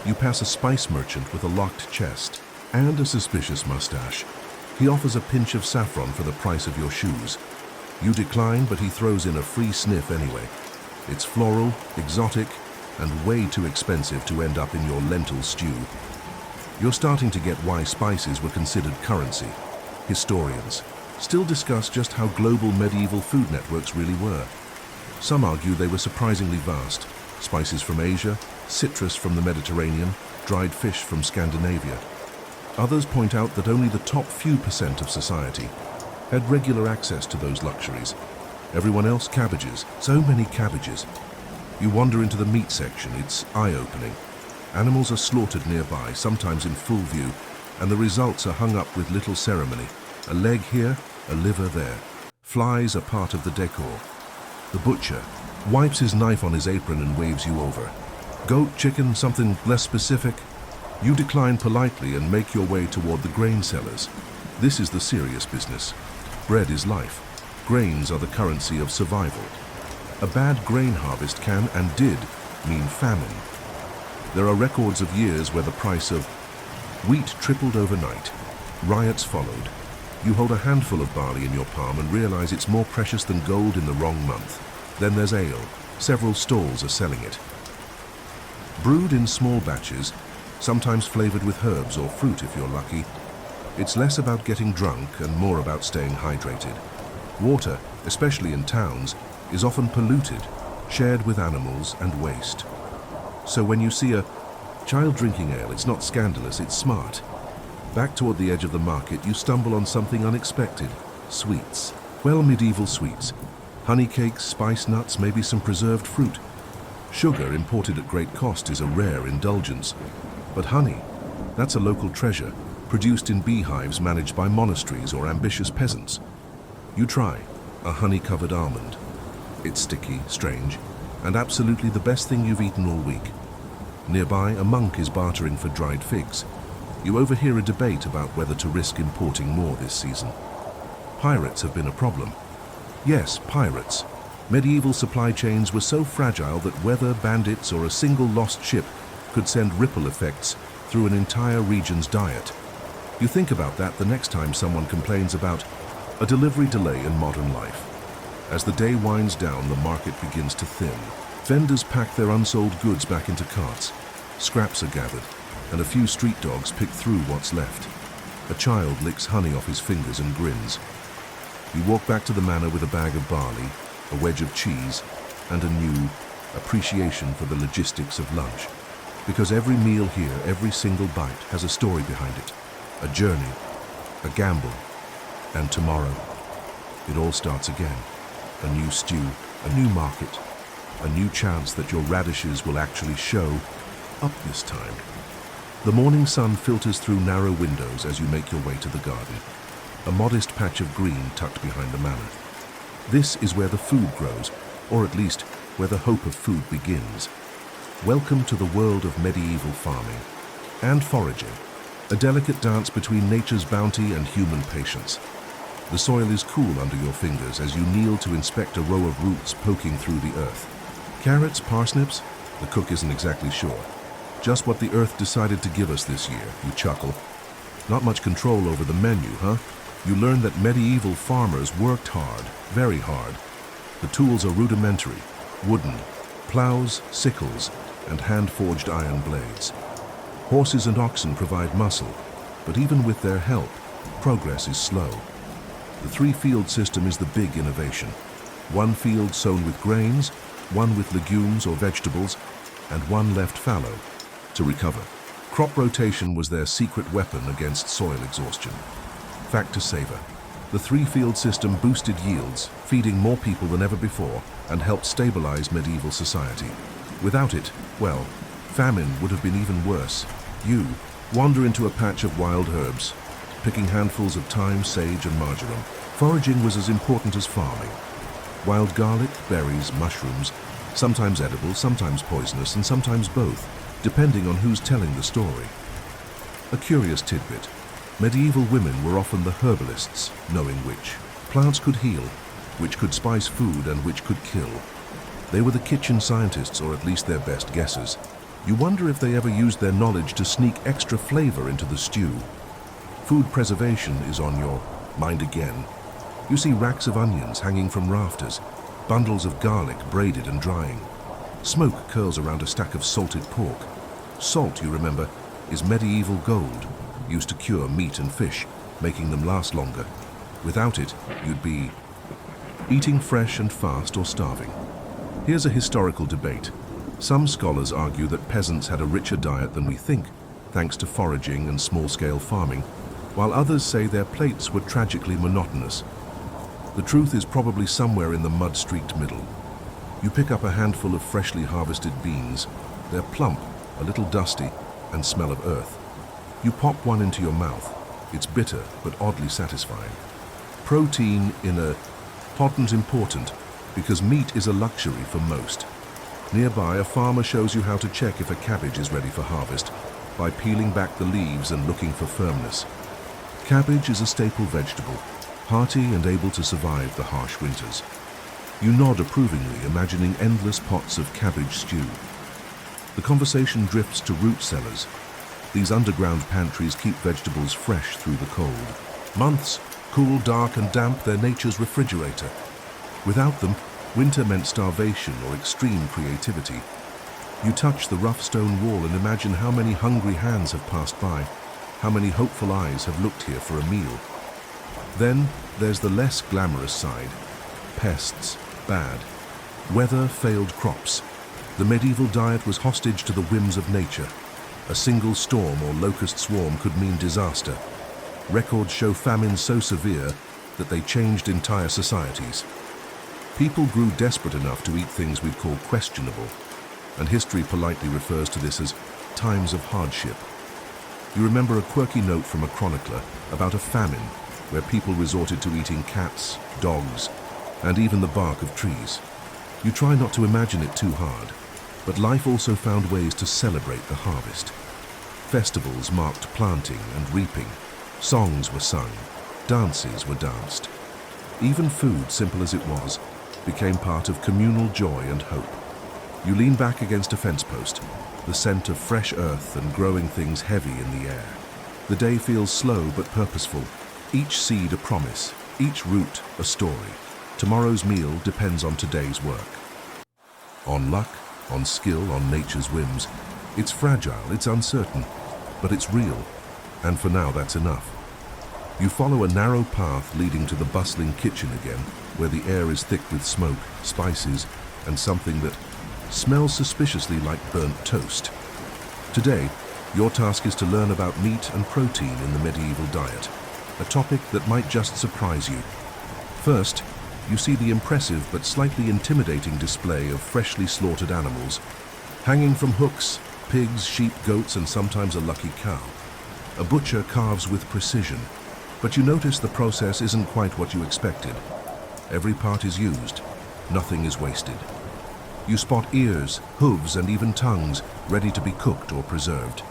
You pass a spice merchant with a locked chest and a suspicious mustache. He offers a pinch of saffron for the price of your shoes. You decline, but he throws in a free sniff anyway. It's floral, exotic, and way too expensive to end up in your lentil stew. You're starting to get why spices were considered currency. Historians still discuss just how global medieval food networks really were. Some argue they were surprisingly vast. Spices from Asia, citrus from the Mediterranean, dried fish from Scandinavia. Others point out that only the top few percent of society had regular access to those luxuries. Everyone else, cabbages. So many cabbages. You wander into the meat section. It's eye-opening. Animals are slaughtered nearby, sometimes in full view, and the results are hung up with little ceremony. A leg here, a liver there. Flies are part of the decor. The butcher wipes his knife on his apron and waves you over. Goat, chicken, something less specific? You decline politely and make your way toward the grain sellers. This is the serious business. Bread is life. Grains are the currency of survival. A bad grain harvest can, and did, mean famine. There are records of years where the price of wheat tripled overnight. Riots followed. You hold a handful of barley in your palm and realize it's more precious than gold in the wrong month. Then there's ale. Several stalls are selling it. Brewed in small batches, sometimes flavored with herbs or fruit if you're lucky, it's less about getting drunk and more about staying hydrated. Water, especially in towns, is often polluted, shared with animals and waste. So when you see a child drinking ale, it's not scandalous, it's smart. Back toward the edge of the market, you stumble on something unexpected. Sweets. Well, medieval sweets. Honey cakes, spice nuts, maybe some preserved fruit. Sugar, imported at great cost, is a rare indulgence. But honey, that's a local treasure, produced in beehives managed by monasteries or ambitious peasants. You try a honey-covered almond. It's sticky, strange, and absolutely the best thing you've eaten all week. Nearby, a monk is bartering for dried figs. You overhear a debate about whether to risk importing more this season. Pirates have been a problem. Yes, pirates. Medieval supply chains were so fragile that weather, bandits, or a single lost ship could send ripple effects through an entire region's diet. You think about that the next time someone complains about a delivery delay in modern life. As the day winds down, the market begins to thin. Vendors pack their unsold goods back into carts. Scraps are gathered, and a few street dogs pick through what's left. A child licks honey off his fingers and grins. You walk back to the manor with a bag of barley, a wedge of cheese, and a new appreciation for the logistics of lunch. Because every meal here, every single bite, has a story behind it. A journey, a gamble, and tomorrow, it all starts again. A new stew, a new market, a new chance that your radishes will actually show up this time. The morning sun filters through narrow windows as you make your way to the garden, a modest patch of green tucked behind the manor. This is where the food grows, or at least where the hope of food begins. Welcome to the world of medieval farming and foraging, a delicate dance between nature's bounty and human patience. The soil is cool under your fingers as you kneel to inspect a row of roots poking through the earth. Carrots, parsnips? The cook isn't exactly sure. Just what the earth decided to give us this year, you chuckle. Not much control over the menu, huh? You learn that medieval farmers worked hard, very hard. The tools are rudimentary, wooden, plows, sickles, and hand-forged iron blades. Horses and oxen provide muscle, but even with their help, progress is slow. The three-field system is the big innovation. One field sown with grains, one with legumes or vegetables, and one left fallow to recover. Crop rotation was their secret weapon against soil exhaustion. Fact to savor. The three-field system boosted yields, feeding more people than ever before, and helped stabilize medieval society. Without it, well, famine would have been even worse. You wander into a patch of wild herbs, picking handfuls of thyme, sage, and marjoram. Foraging was as important as farming. Wild garlic, berries, mushrooms, sometimes edible, sometimes poisonous, and sometimes both, depending on who's telling the story. A curious tidbit. Medieval women were often the herbalists, knowing which plants could heal, which could spice food, and which could kill. They were the kitchen scientists, or at least their best guesses. You wonder if they ever used their knowledge to sneak extra flavor into the stew. Food preservation is on your mind again. You see racks of onions hanging from rafters, bundles of garlic braided and drying. Smoke curls around a stack of salted pork. Salt, you remember, is medieval gold, used to cure meat and fish, making them last longer. Without it, you'd be eating fresh and fast or starving. Here's a historical debate. Some scholars argue that peasants had a richer diet than we think, thanks to foraging and small-scale farming, while others say their plates were tragically monotonous. The truth is probably somewhere in the mud-streaked middle. You pick up a handful of freshly harvested beans. They're plump, a little dusty, and smell of earth. You pop one into your mouth. It's bitter, but oddly satisfying. Protein in a pot's important, because meat is a luxury for most. Nearby, a farmer shows you how to check if a cabbage is ready for harvest by peeling back the leaves and looking for firmness. Cabbage is a staple vegetable, hearty and able to survive the harsh winters. You nod approvingly, imagining endless pots of cabbage stew. The conversation drifts to root cellars. These underground pantries keep vegetables fresh through the cold. Months, cool, dark, and damp, they're nature's refrigerator. Without them, winter meant starvation or extreme creativity. You touch the rough stone wall and imagine how many hungry hands have passed by, how many hopeful eyes have looked here for a meal. Then there's the less glamorous side. Pests, bad. Weather, failed crops. The medieval diet was hostage to the whims of nature. A single storm or locust swarm could mean disaster. Records show famines so severe that they changed entire societies. People grew desperate enough to eat things we'd call questionable, and history politely refers to this as times of hardship. You remember a quirky note from a chronicler about a famine where people resorted to eating cats, dogs, and even the bark of trees. You try not to imagine it too hard, but life also found ways to celebrate the harvest. Festivals marked planting and reaping. Songs were sung. Dances were danced. Even food, simple as it was, became part of communal joy and hope. You lean back against a fence post, the scent of fresh earth and growing things heavy in the air. The day feels slow but purposeful. Each seed a promise, each root a story. Tomorrow's meal depends on today's work. On luck, on skill, on nature's whims. It's fragile, it's uncertain, but it's real. And for now, that's enough. You follow a narrow path leading to the bustling kitchen again, where the air is thick with smoke, spices, and something that smells suspiciously like burnt toast. Today, your task is to learn about meat and protein in the medieval diet, a topic that might just surprise you. First, you see the impressive but slightly intimidating display of freshly slaughtered animals, hanging from hooks, pigs, sheep, goats, and sometimes a lucky cow. A butcher carves with precision, but you notice the process isn't quite what you expected. Every part is used. nothing is wasted. You spot ears, hooves, and even tongues ready to be cooked or preserved.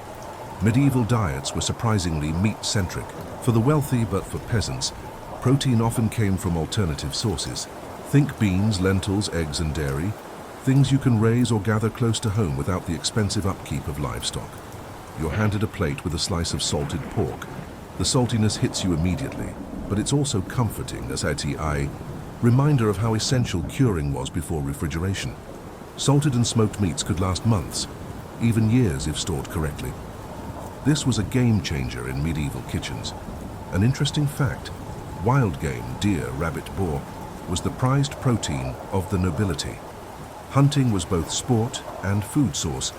Medieval diets were surprisingly meat-centric. For the wealthy, but for peasants, protein often came from alternative sources. Think beans, lentils, eggs, and dairy, things you can raise or gather close to home without the expensive upkeep of livestock. You're handed a plate with a slice of salted pork. The saltiness hits you immediately, but it's also comforting, as a reminder of how essential curing was before refrigeration. Salted and smoked meats could last months, even years if stored correctly. This was a game changer in medieval kitchens. An interesting fact, wild game, deer, rabbit, boar, was the prized protein of the nobility. Hunting was both sport and food source,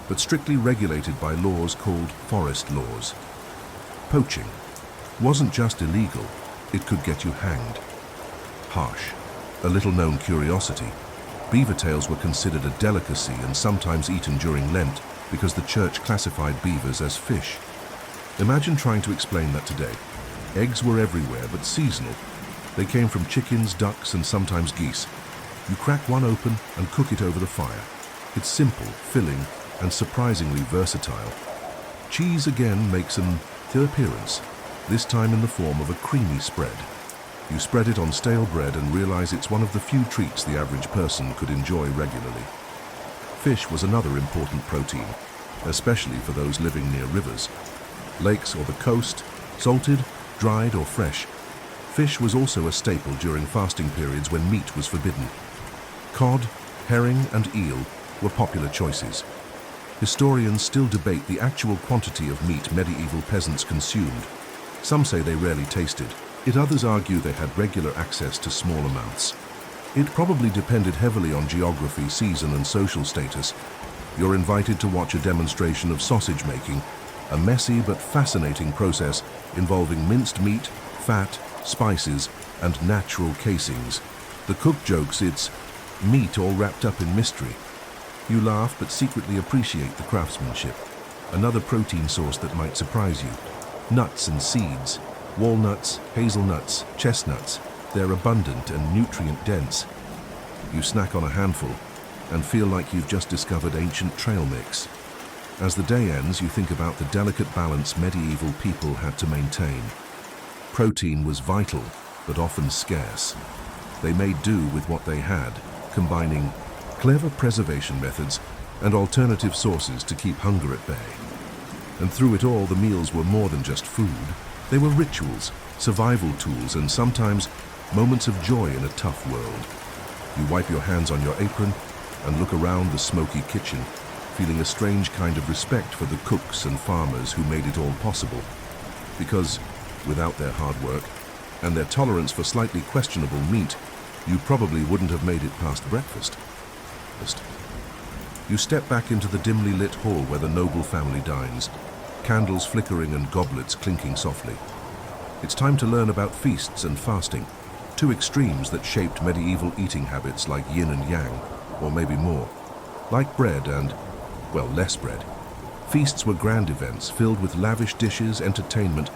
but strictly regulated by laws called forest laws. Poaching wasn't just illegal, it could get you hanged. Harsh. A little-known curiosity, beaver tails were considered a delicacy and sometimes eaten during Lent because the church classified beavers as fish. Imagine trying to explain that today. Eggs were everywhere, but seasonal. They came from chickens, ducks, and sometimes geese. You crack one open and cook it over the fire. It's simple, filling, and surprisingly versatile. Cheese again makes an appearance, this time in the form of a creamy spread. You spread it on stale bread and realize it's one of the few treats the average person could enjoy regularly. Fish was another important protein, especially for those living near rivers, lakes, or the coast, salted, dried, or fresh. Fish was also a staple during fasting periods when meat was forbidden. Cod, herring, and eel were popular choices. Historians still debate the actual quantity of meat medieval peasants consumed. Some say they rarely tasted, yet others argue they had regular access to small amounts. It probably depended heavily on geography, season, and social status. You're invited to watch a demonstration of sausage making, a messy but fascinating process involving minced meat, fat, spices, and natural casings. The cook jokes it's meat all wrapped up in mystery. You laugh but secretly appreciate the craftsmanship. Another protein source that might surprise you. Nuts and seeds. Walnuts, hazelnuts, chestnuts. They're abundant and nutrient-dense. You snack on a handful and feel like you've just discovered ancient trail mix. As the day ends, you think about the delicate balance medieval people had to maintain. Protein was vital, but often scarce. They made do with what they had, combining clever preservation methods and alternative sources to keep hunger at bay. And through it all, the meals were more than just food. They were rituals, survival tools, and sometimes moments of joy in a tough world. You wipe your hands on your apron and look around the smoky kitchen, feeling a strange kind of respect for the cooks and farmers who made it all possible. Because without their hard work and their tolerance for slightly questionable meat, you probably wouldn't have made it past breakfast. You step back into the dimly lit hall where the noble family dines, candles flickering and goblets clinking softly. It's time to learn about feasts and fasting, two extremes that shaped medieval eating habits like yin and yang, or maybe more. Like bread and, well, less bread. Feasts were grand events filled with lavish dishes, entertainment,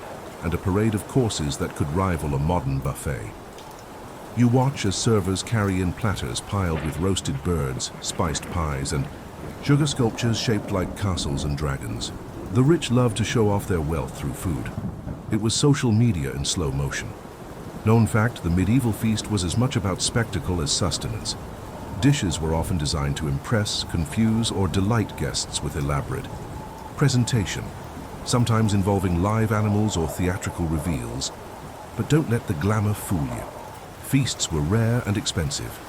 and a parade of courses that could rival a modern buffet. You watch as servers carry in platters piled with roasted birds, spiced pies, and sugar sculptures shaped like castles and dragons. The rich loved to show off their wealth through food. It was social media in slow motion. Known fact, the medieval feast was as much about spectacle as sustenance. Dishes were often designed to impress, confuse, or delight guests with elaborate presentation, sometimes involving live animals or theatrical reveals. But don't let the glamour fool you. Feasts were rare and expensive.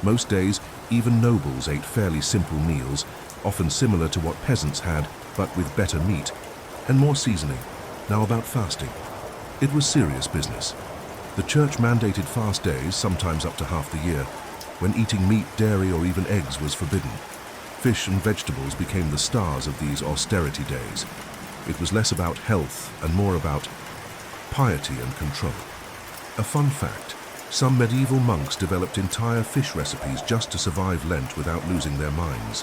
Most days, even nobles ate fairly simple meals, often similar to what peasants had, but with better meat and more seasoning. Now about fasting. It was serious business. The church mandated fast days, sometimes up to half the year, when eating meat, dairy, or even eggs was forbidden. Fish and vegetables became the stars of these austerity days. It was less about health and more about piety and control. A fun fact, some medieval monks developed entire fish recipes just to survive Lent without losing their minds.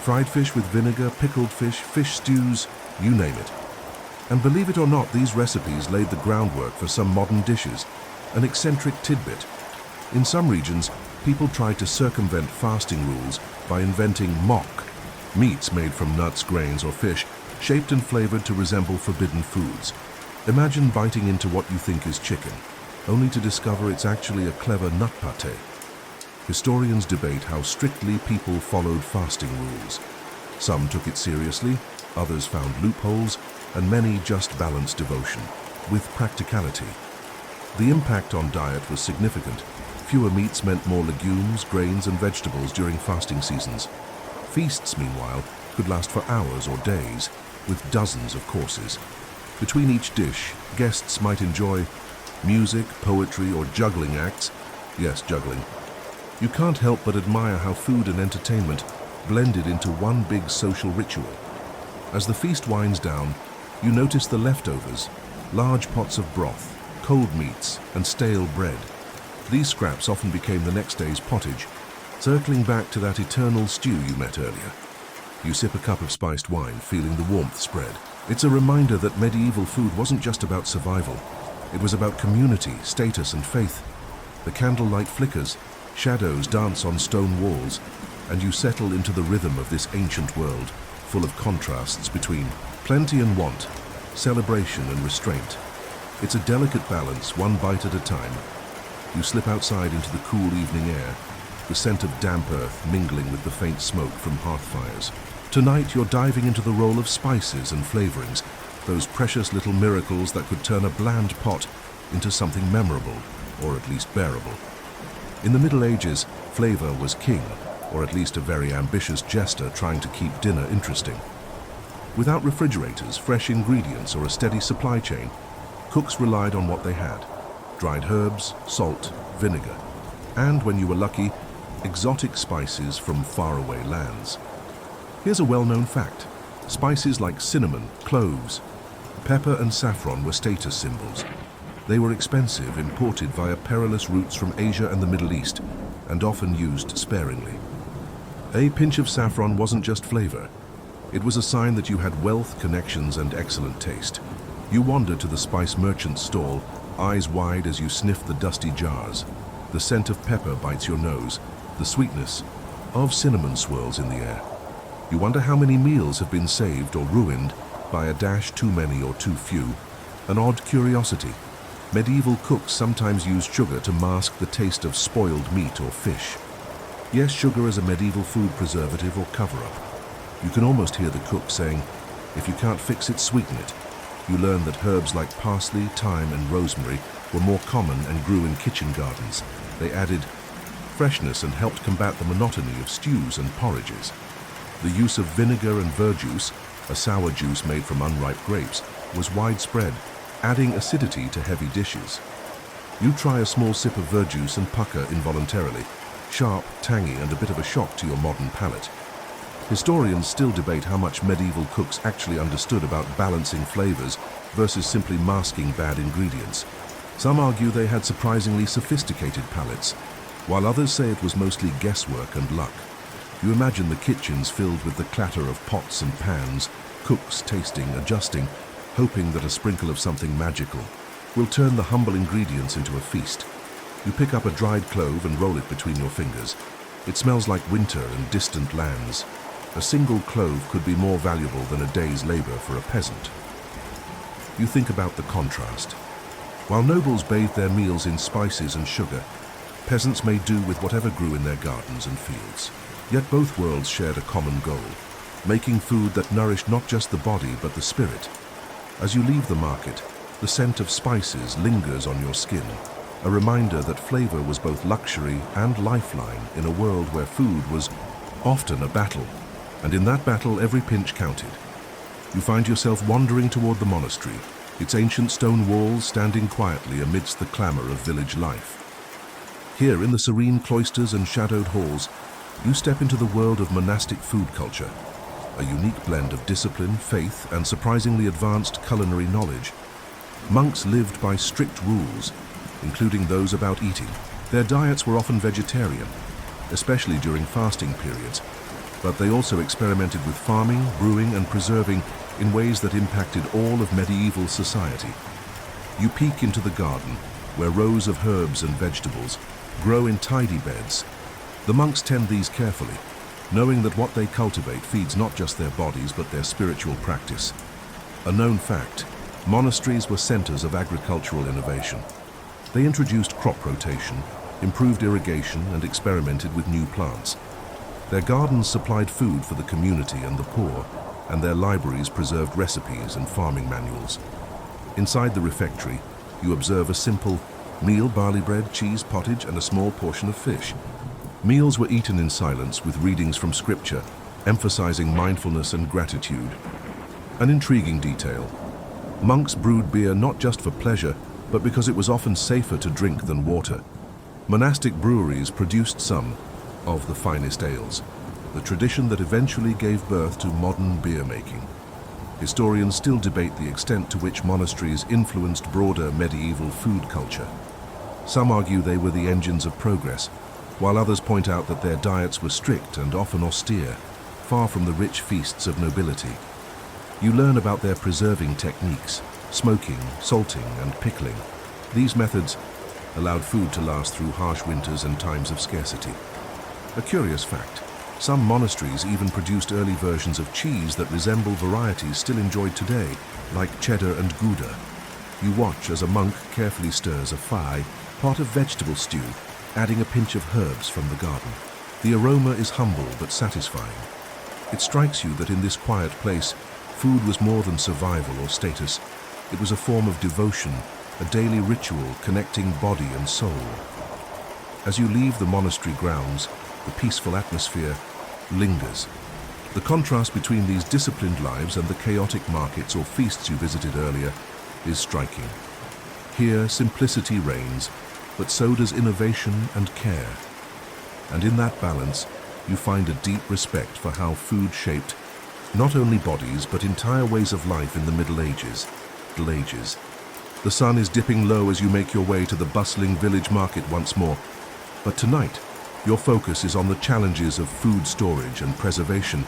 Fried fish with vinegar, pickled fish, fish stews, you name it. And believe it or not, these recipes laid the groundwork for some modern dishes. An eccentric tidbit. In some regions, people tried to circumvent fasting rules by inventing mock, meats made from nuts, grains, or fish, shaped and flavored to resemble forbidden foods. Imagine biting into what you think is chicken, only to discover it's actually a clever nut pate. Historians debate how strictly people followed fasting rules. Some took it seriously, others found loopholes, and many just balanced devotion with practicality. The impact on diet was significant. Fewer meats meant more legumes, grains, and vegetables during fasting seasons. Feasts, meanwhile, could last for hours or days, with dozens of courses. Between each dish, guests might enjoy music, poetry, or juggling acts. Yes, juggling. You can't help but admire how food and entertainment blended into one big social ritual. As the feast winds down, you notice the leftovers, large pots of broth, cold meats, and stale bread. These scraps often became the next day's pottage, circling back to that eternal stew you met earlier. You sip a cup of spiced wine, feeling the warmth spread. It's a reminder that medieval food wasn't just about survival. It was about community, status, and faith. The candlelight flickers, shadows dance on stone walls, and you settle into the rhythm of this ancient world, full of contrasts between plenty and want, celebration and restraint. It's a delicate balance, one bite at a time. You slip outside into the cool evening air, the scent of damp earth mingling with the faint smoke from hearth fires. Tonight you're diving into the role of spices and flavorings, those precious little miracles that could turn a bland pot into something memorable, or at least bearable. In the Middle Ages, flavor was king, or at least a very ambitious jester trying to keep dinner interesting. Without refrigerators, fresh ingredients, or a steady supply chain, cooks relied on what they had: dried herbs, salt, vinegar, and, when you were lucky, exotic spices from faraway lands. Here's a well-known fact. Spices like cinnamon, cloves, pepper, and saffron were status symbols. They were expensive, imported via perilous routes from Asia and the Middle East, and often used sparingly. A pinch of saffron wasn't just flavor. It was a sign that you had wealth, connections, and excellent taste. You wandered to the spice merchant's stall, eyes wide as you sniffed the dusty jars. The scent of pepper bites your nose, the sweetness of cinnamon swirls in the air. You wonder how many meals have been saved or ruined by a dash too many or too few. An odd curiosity. Medieval cooks sometimes used sugar to mask the taste of spoiled meat or fish. Yes, sugar as a medieval food preservative or cover-up. You can almost hear the cook saying, if you can't fix it, sweeten it. You learn that herbs like parsley, thyme, and rosemary were more common and grew in kitchen gardens. They added freshness and helped combat the monotony of stews and porridges. The use of vinegar and verjuice, a sour juice made from unripe grapes, was widespread, adding acidity to heavy dishes. You try a small sip of verjuice and pucker involuntarily, sharp, tangy, and a bit of a shock to your modern palate. Historians still debate how much medieval cooks actually understood about balancing flavors versus simply masking bad ingredients. Some argue they had surprisingly sophisticated palates, while others say it was mostly guesswork and luck. You imagine the kitchens filled with the clatter of pots and pans, cooks tasting, adjusting, hoping that a sprinkle of something magical will turn the humble ingredients into a feast. You pick up a dried clove and roll it between your fingers. It smells like winter and distant lands. A single clove could be more valuable than a day's labor for a peasant. You think about the contrast. While nobles bathed their meals in spices and sugar, peasants made do with whatever grew in their gardens and fields. Yet both worlds shared a common goal, making food that nourished not just the body but the spirit. As you leave the market, the scent of spices lingers on your skin, a reminder that flavor was both luxury and lifeline in a world where food was often a battle, and in that battle every pinch counted. You find yourself wandering toward the monastery, its ancient stone walls standing quietly amidst the clamor of village life. Here, in the serene cloisters and shadowed halls, you step into the world of monastic food culture, a unique blend of discipline, faith, and surprisingly advanced culinary knowledge. Monks lived by strict rules, including those about eating. Their diets were often vegetarian, especially during fasting periods, but they also experimented with farming, brewing, and preserving in ways that impacted all of medieval society. You peek into the garden, where rows of herbs and vegetables, grow in tidy beds. The monks tend these carefully, knowing that what they cultivate feeds not just their bodies but their spiritual practice. A known fact, monasteries were centers of agricultural innovation. They introduced crop rotation, improved irrigation, and experimented with new plants. Their gardens supplied food for the community and the poor, and their libraries preserved recipes and farming manuals. Inside the refectory, you observe a simple meal: barley bread, cheese, pottage, and a small portion of fish. Meals were eaten in silence with readings from scripture, emphasizing mindfulness and gratitude. An intriguing detail: monks brewed beer not just for pleasure, but because it was often safer to drink than water. Monastic breweries produced some of the finest ales, the tradition that eventually gave birth to modern beer making. Historians still debate the extent to which monasteries influenced broader medieval food culture. Some argue they were the engines of progress, while others point out that their diets were strict and often austere, far from the rich feasts of nobility. You learn about their preserving techniques: smoking, salting, and pickling. These methods allowed food to last through harsh winters and times of scarcity. A curious fact: some monasteries even produced early versions of cheese that resemble varieties still enjoyed today, like cheddar and Gouda. You watch as a monk carefully stirs a pot of vegetable stew, adding a pinch of herbs from the garden. The aroma is humble but satisfying. It strikes you that in this quiet place, food was more than survival or status. It was a form of devotion, a daily ritual connecting body and soul. As you leave the monastery grounds, the peaceful atmosphere lingers. The contrast between these disciplined lives and the chaotic markets or feasts you visited earlier is striking. Here, simplicity reigns, but so does innovation and care. And in that balance, you find a deep respect for how food shaped not only bodies but entire ways of life in the Middle Ages. The sun is dipping low as you make your way to the bustling village market once more. But tonight, your focus is on the challenges of food storage and preservation,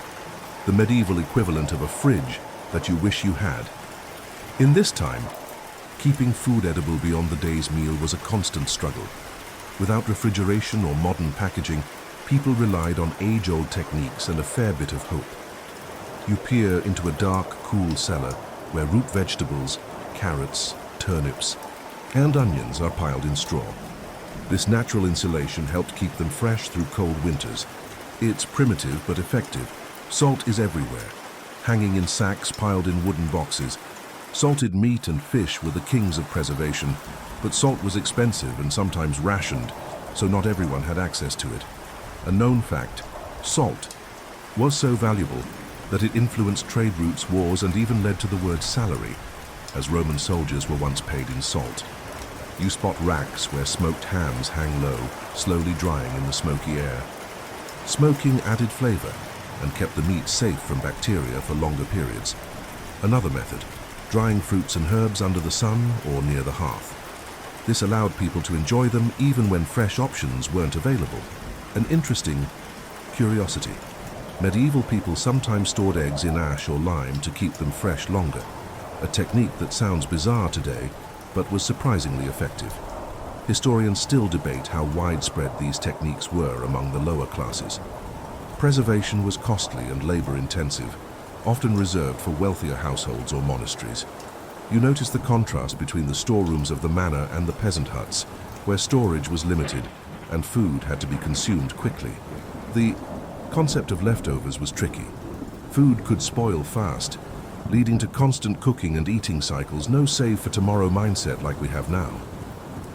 the medieval equivalent of a fridge that you wish you had. In this time, keeping food edible beyond the day's meal was a constant struggle. Without refrigeration or modern packaging, people relied on age-old techniques and a fair bit of hope. You peer into a dark, cool cellar where root vegetables, carrots, turnips, and onions are piled in straw. This natural insulation helped keep them fresh through cold winters. It's primitive but effective. Salt is everywhere, hanging in sacks piled in wooden boxes. Salted meat and fish were the kings of preservation, but salt was expensive and sometimes rationed, so not everyone had access to it. A known fact: salt was so valuable that it influenced trade routes, wars, and even led to the word salary, as Roman soldiers were once paid in salt. You spot racks where smoked hams hang low, slowly drying in the smoky air. Smoking added flavor and kept the meat safe from bacteria for longer periods. Another method: drying fruits and herbs under the sun or near the hearth. This allowed people to enjoy them even when fresh options weren't available. An interesting curiosity: medieval people sometimes stored eggs in ash or lime to keep them fresh longer, a technique that sounds bizarre today, but was surprisingly effective. Historians still debate how widespread these techniques were among the lower classes. Preservation was costly and labor-intensive, often reserved for wealthier households or monasteries. You notice the contrast between the storerooms of the manor and the peasant huts, where storage was limited and food had to be consumed quickly. The concept of leftovers was tricky. Food could spoil fast, leading to constant cooking and eating cycles, no save for tomorrow mindset like we have now.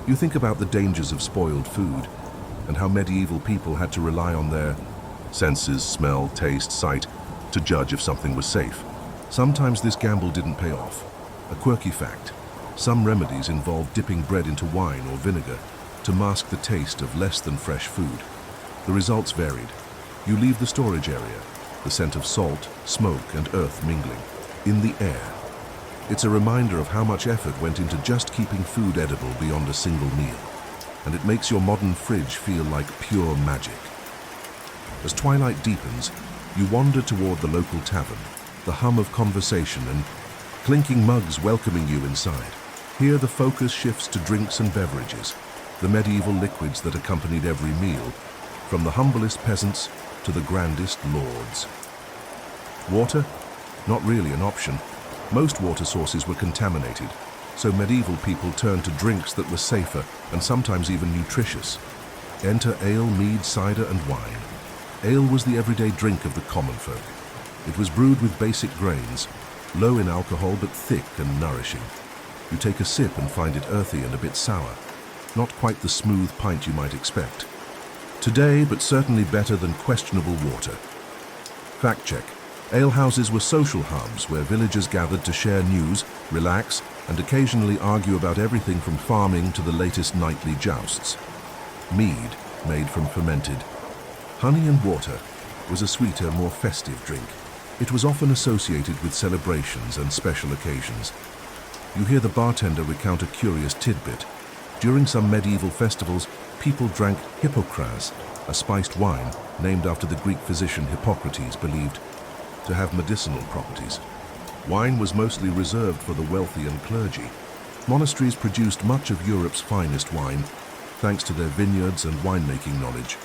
You think about the dangers of spoiled food and how medieval people had to rely on their senses, smell, taste, sight, to judge if something was safe. Sometimes this gamble didn't pay off. A quirky fact: some remedies involved dipping bread into wine or vinegar to mask the taste of less than fresh food. The results varied. You leave the storage area, the scent of salt, smoke, and earth mingling in the air. It's a reminder of how much effort went into just keeping food edible beyond a single meal, and it makes your modern fridge feel like pure magic. As twilight deepens, you wander toward the local tavern, the hum of conversation and clinking mugs welcoming you inside. Here the focus shifts to drinks and beverages. the medieval liquids that accompanied every meal, from the humblest peasants to the grandest lords. Water? Not really an option. Most water sources were contaminated, so medieval people turned to drinks that were safer and sometimes even nutritious. Enter ale, mead, cider, and wine. Ale was the everyday drink of the common folk. It was brewed with basic grains, low in alcohol but thick and nourishing. You take a sip and find it earthy and a bit sour. Not quite the smooth pint you might expect. Today, but certainly better than questionable water. Fact check. Alehouses were social hubs where villagers gathered to share news, relax, and occasionally argue about everything from farming to the latest nightly jousts. Mead, made from fermented honey and water, was a sweeter, more festive drink. It was often associated with celebrations and special occasions. You hear the bartender recount a curious tidbit. During some medieval festivals, people drank hippocras, a spiced wine named after the Greek physician Hippocrates, believed to have medicinal properties. Wine was mostly reserved for the wealthy and clergy. Monasteries produced much of Europe's finest wine, thanks to their vineyards and winemaking knowledge.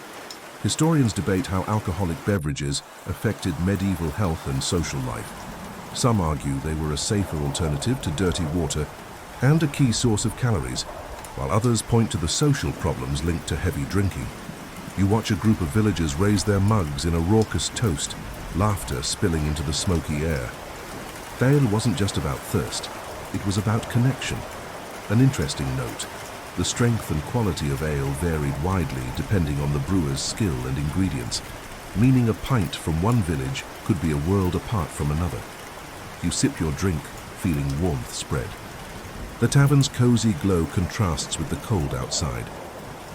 Historians debate how alcoholic beverages affected medieval health and social life. Some argue they were a safer alternative to dirty water and a key source of calories, while others point to the social problems linked to heavy drinking. You watch a group of villagers raise their mugs in a raucous toast, laughter spilling into the smoky air. Ale wasn't just about thirst, it was about connection. An interesting note, the strength and quality of ale varied widely depending on the brewer's skill and ingredients, meaning a pint from one village could be a world apart from another. You sip your drink, feeling warmth spread. The tavern's cozy glow contrasts with the cold outside,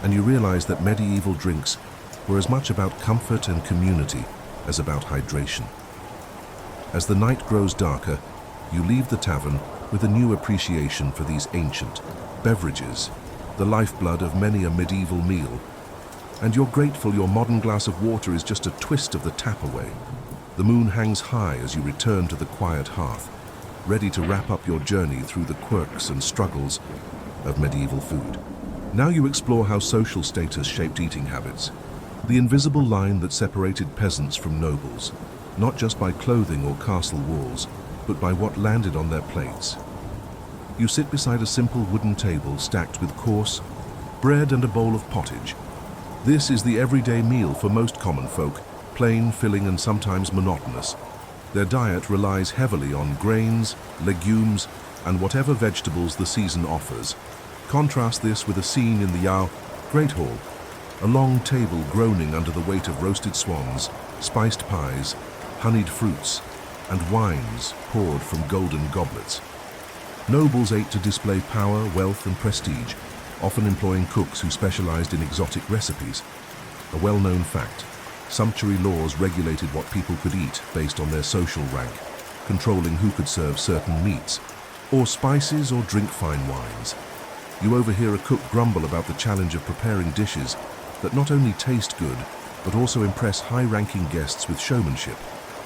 and you realize that medieval drinks were as much about comfort and community as about hydration. As the night grows darker, you leave the tavern with a new appreciation for these ancient beverages, the lifeblood of many a medieval meal, and you're grateful your modern glass of water is just a twist of the tap away. The moon hangs high as you return to the quiet hearth, ready to wrap up your journey through the quirks and struggles of medieval food. Now you explore how social status shaped eating habits, the invisible line that separated peasants from nobles, not just by clothing or castle walls, but by what landed on their plates. You sit beside a simple wooden table stacked with coarse bread and a bowl of pottage. This is the everyday meal for most common folk, plain, filling, and sometimes monotonous. Their diet relies heavily on grains, legumes, and whatever vegetables the season offers. Contrast this with a scene in the Great Hall, a long table groaning under the weight of roasted swans, spiced pies, honeyed fruits, and wines poured from golden goblets. Nobles ate to display power, wealth, and prestige, often employing cooks who specialized in exotic recipes. A well-known fact, sumptuary laws regulated what people could eat based on their social rank, controlling who could serve certain meats, or spices or drink fine wines. You overhear a cook grumble about the challenge of preparing dishes that not only taste good, but also impress high-ranking guests with showmanship,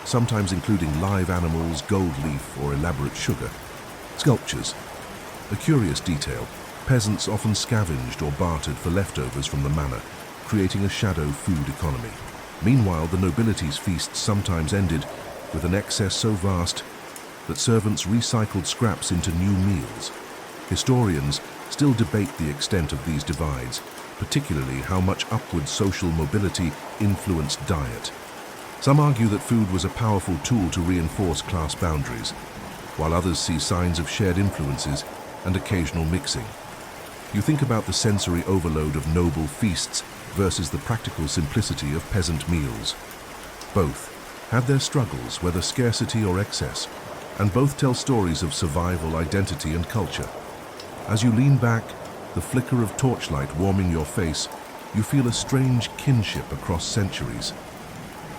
sometimes including live animals, gold leaf, or elaborate sugar. Sculptures. A curious detail, peasants often scavenged or bartered for leftovers from the manor, creating a shadow food economy. Meanwhile, the nobility's feasts sometimes ended with an excess so vast that servants recycled scraps into new meals. Historians still debate the extent of these divides, particularly how much upward social mobility influenced diet. Some argue that food was a powerful tool to reinforce class boundaries, while others see signs of shared influences and occasional mixing. You think about the sensory overload of noble feasts versus the practical simplicity of peasant meals. Both had their struggles, whether scarcity or excess, and both tell stories of survival, identity, and culture. As you lean back, the flicker of torchlight warming your face, you feel a strange kinship across centuries.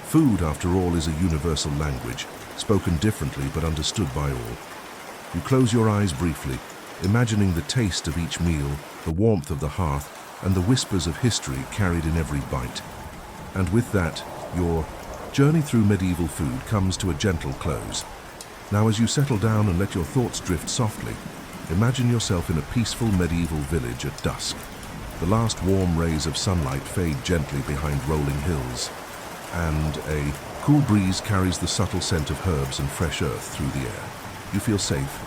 Food, after all, is a universal language, spoken differently but understood by all. You close your eyes briefly, imagining the taste of each meal, the warmth of the hearth, and the whispers of history carried in every bite. And with that, your journey through medieval food comes to a gentle close. Now, as you settle down and let your thoughts drift softly, imagine yourself in a peaceful medieval village at dusk. The last warm rays of sunlight fade gently behind rolling hills, and a cool breeze carries the subtle scent of herbs and fresh earth through the air. You feel safe,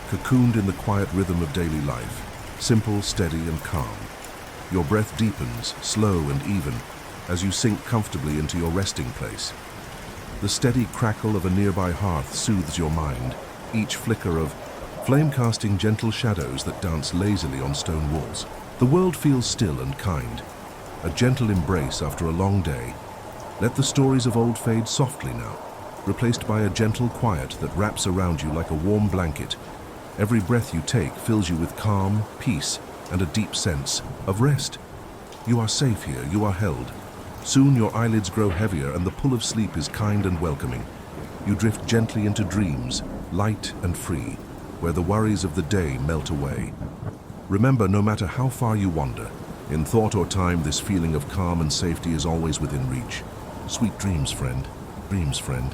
cocooned in the quiet rhythm of daily life, simple, steady, and calm. Your breath deepens, slow and even, as you sink comfortably into your resting place. The steady crackle of a nearby hearth soothes your mind, each flicker of flame casting gentle shadows that dance lazily on stone walls. The world feels still and kind, a gentle embrace after a long day. Let the stories of old fade softly now, replaced by a gentle quiet that wraps around you like a warm blanket. Every breath you take fills you with calm, peace, and a deep sense of rest. You are safe here, you are held. Soon your eyelids grow heavier and the pull of sleep is kind and welcoming. You drift gently into dreams, light and free, where the worries of the day melt away. Remember, no matter how far you wander, in thought or time, this feeling of calm and safety is always within reach. Sweet dreams, friend. Dreams, friend.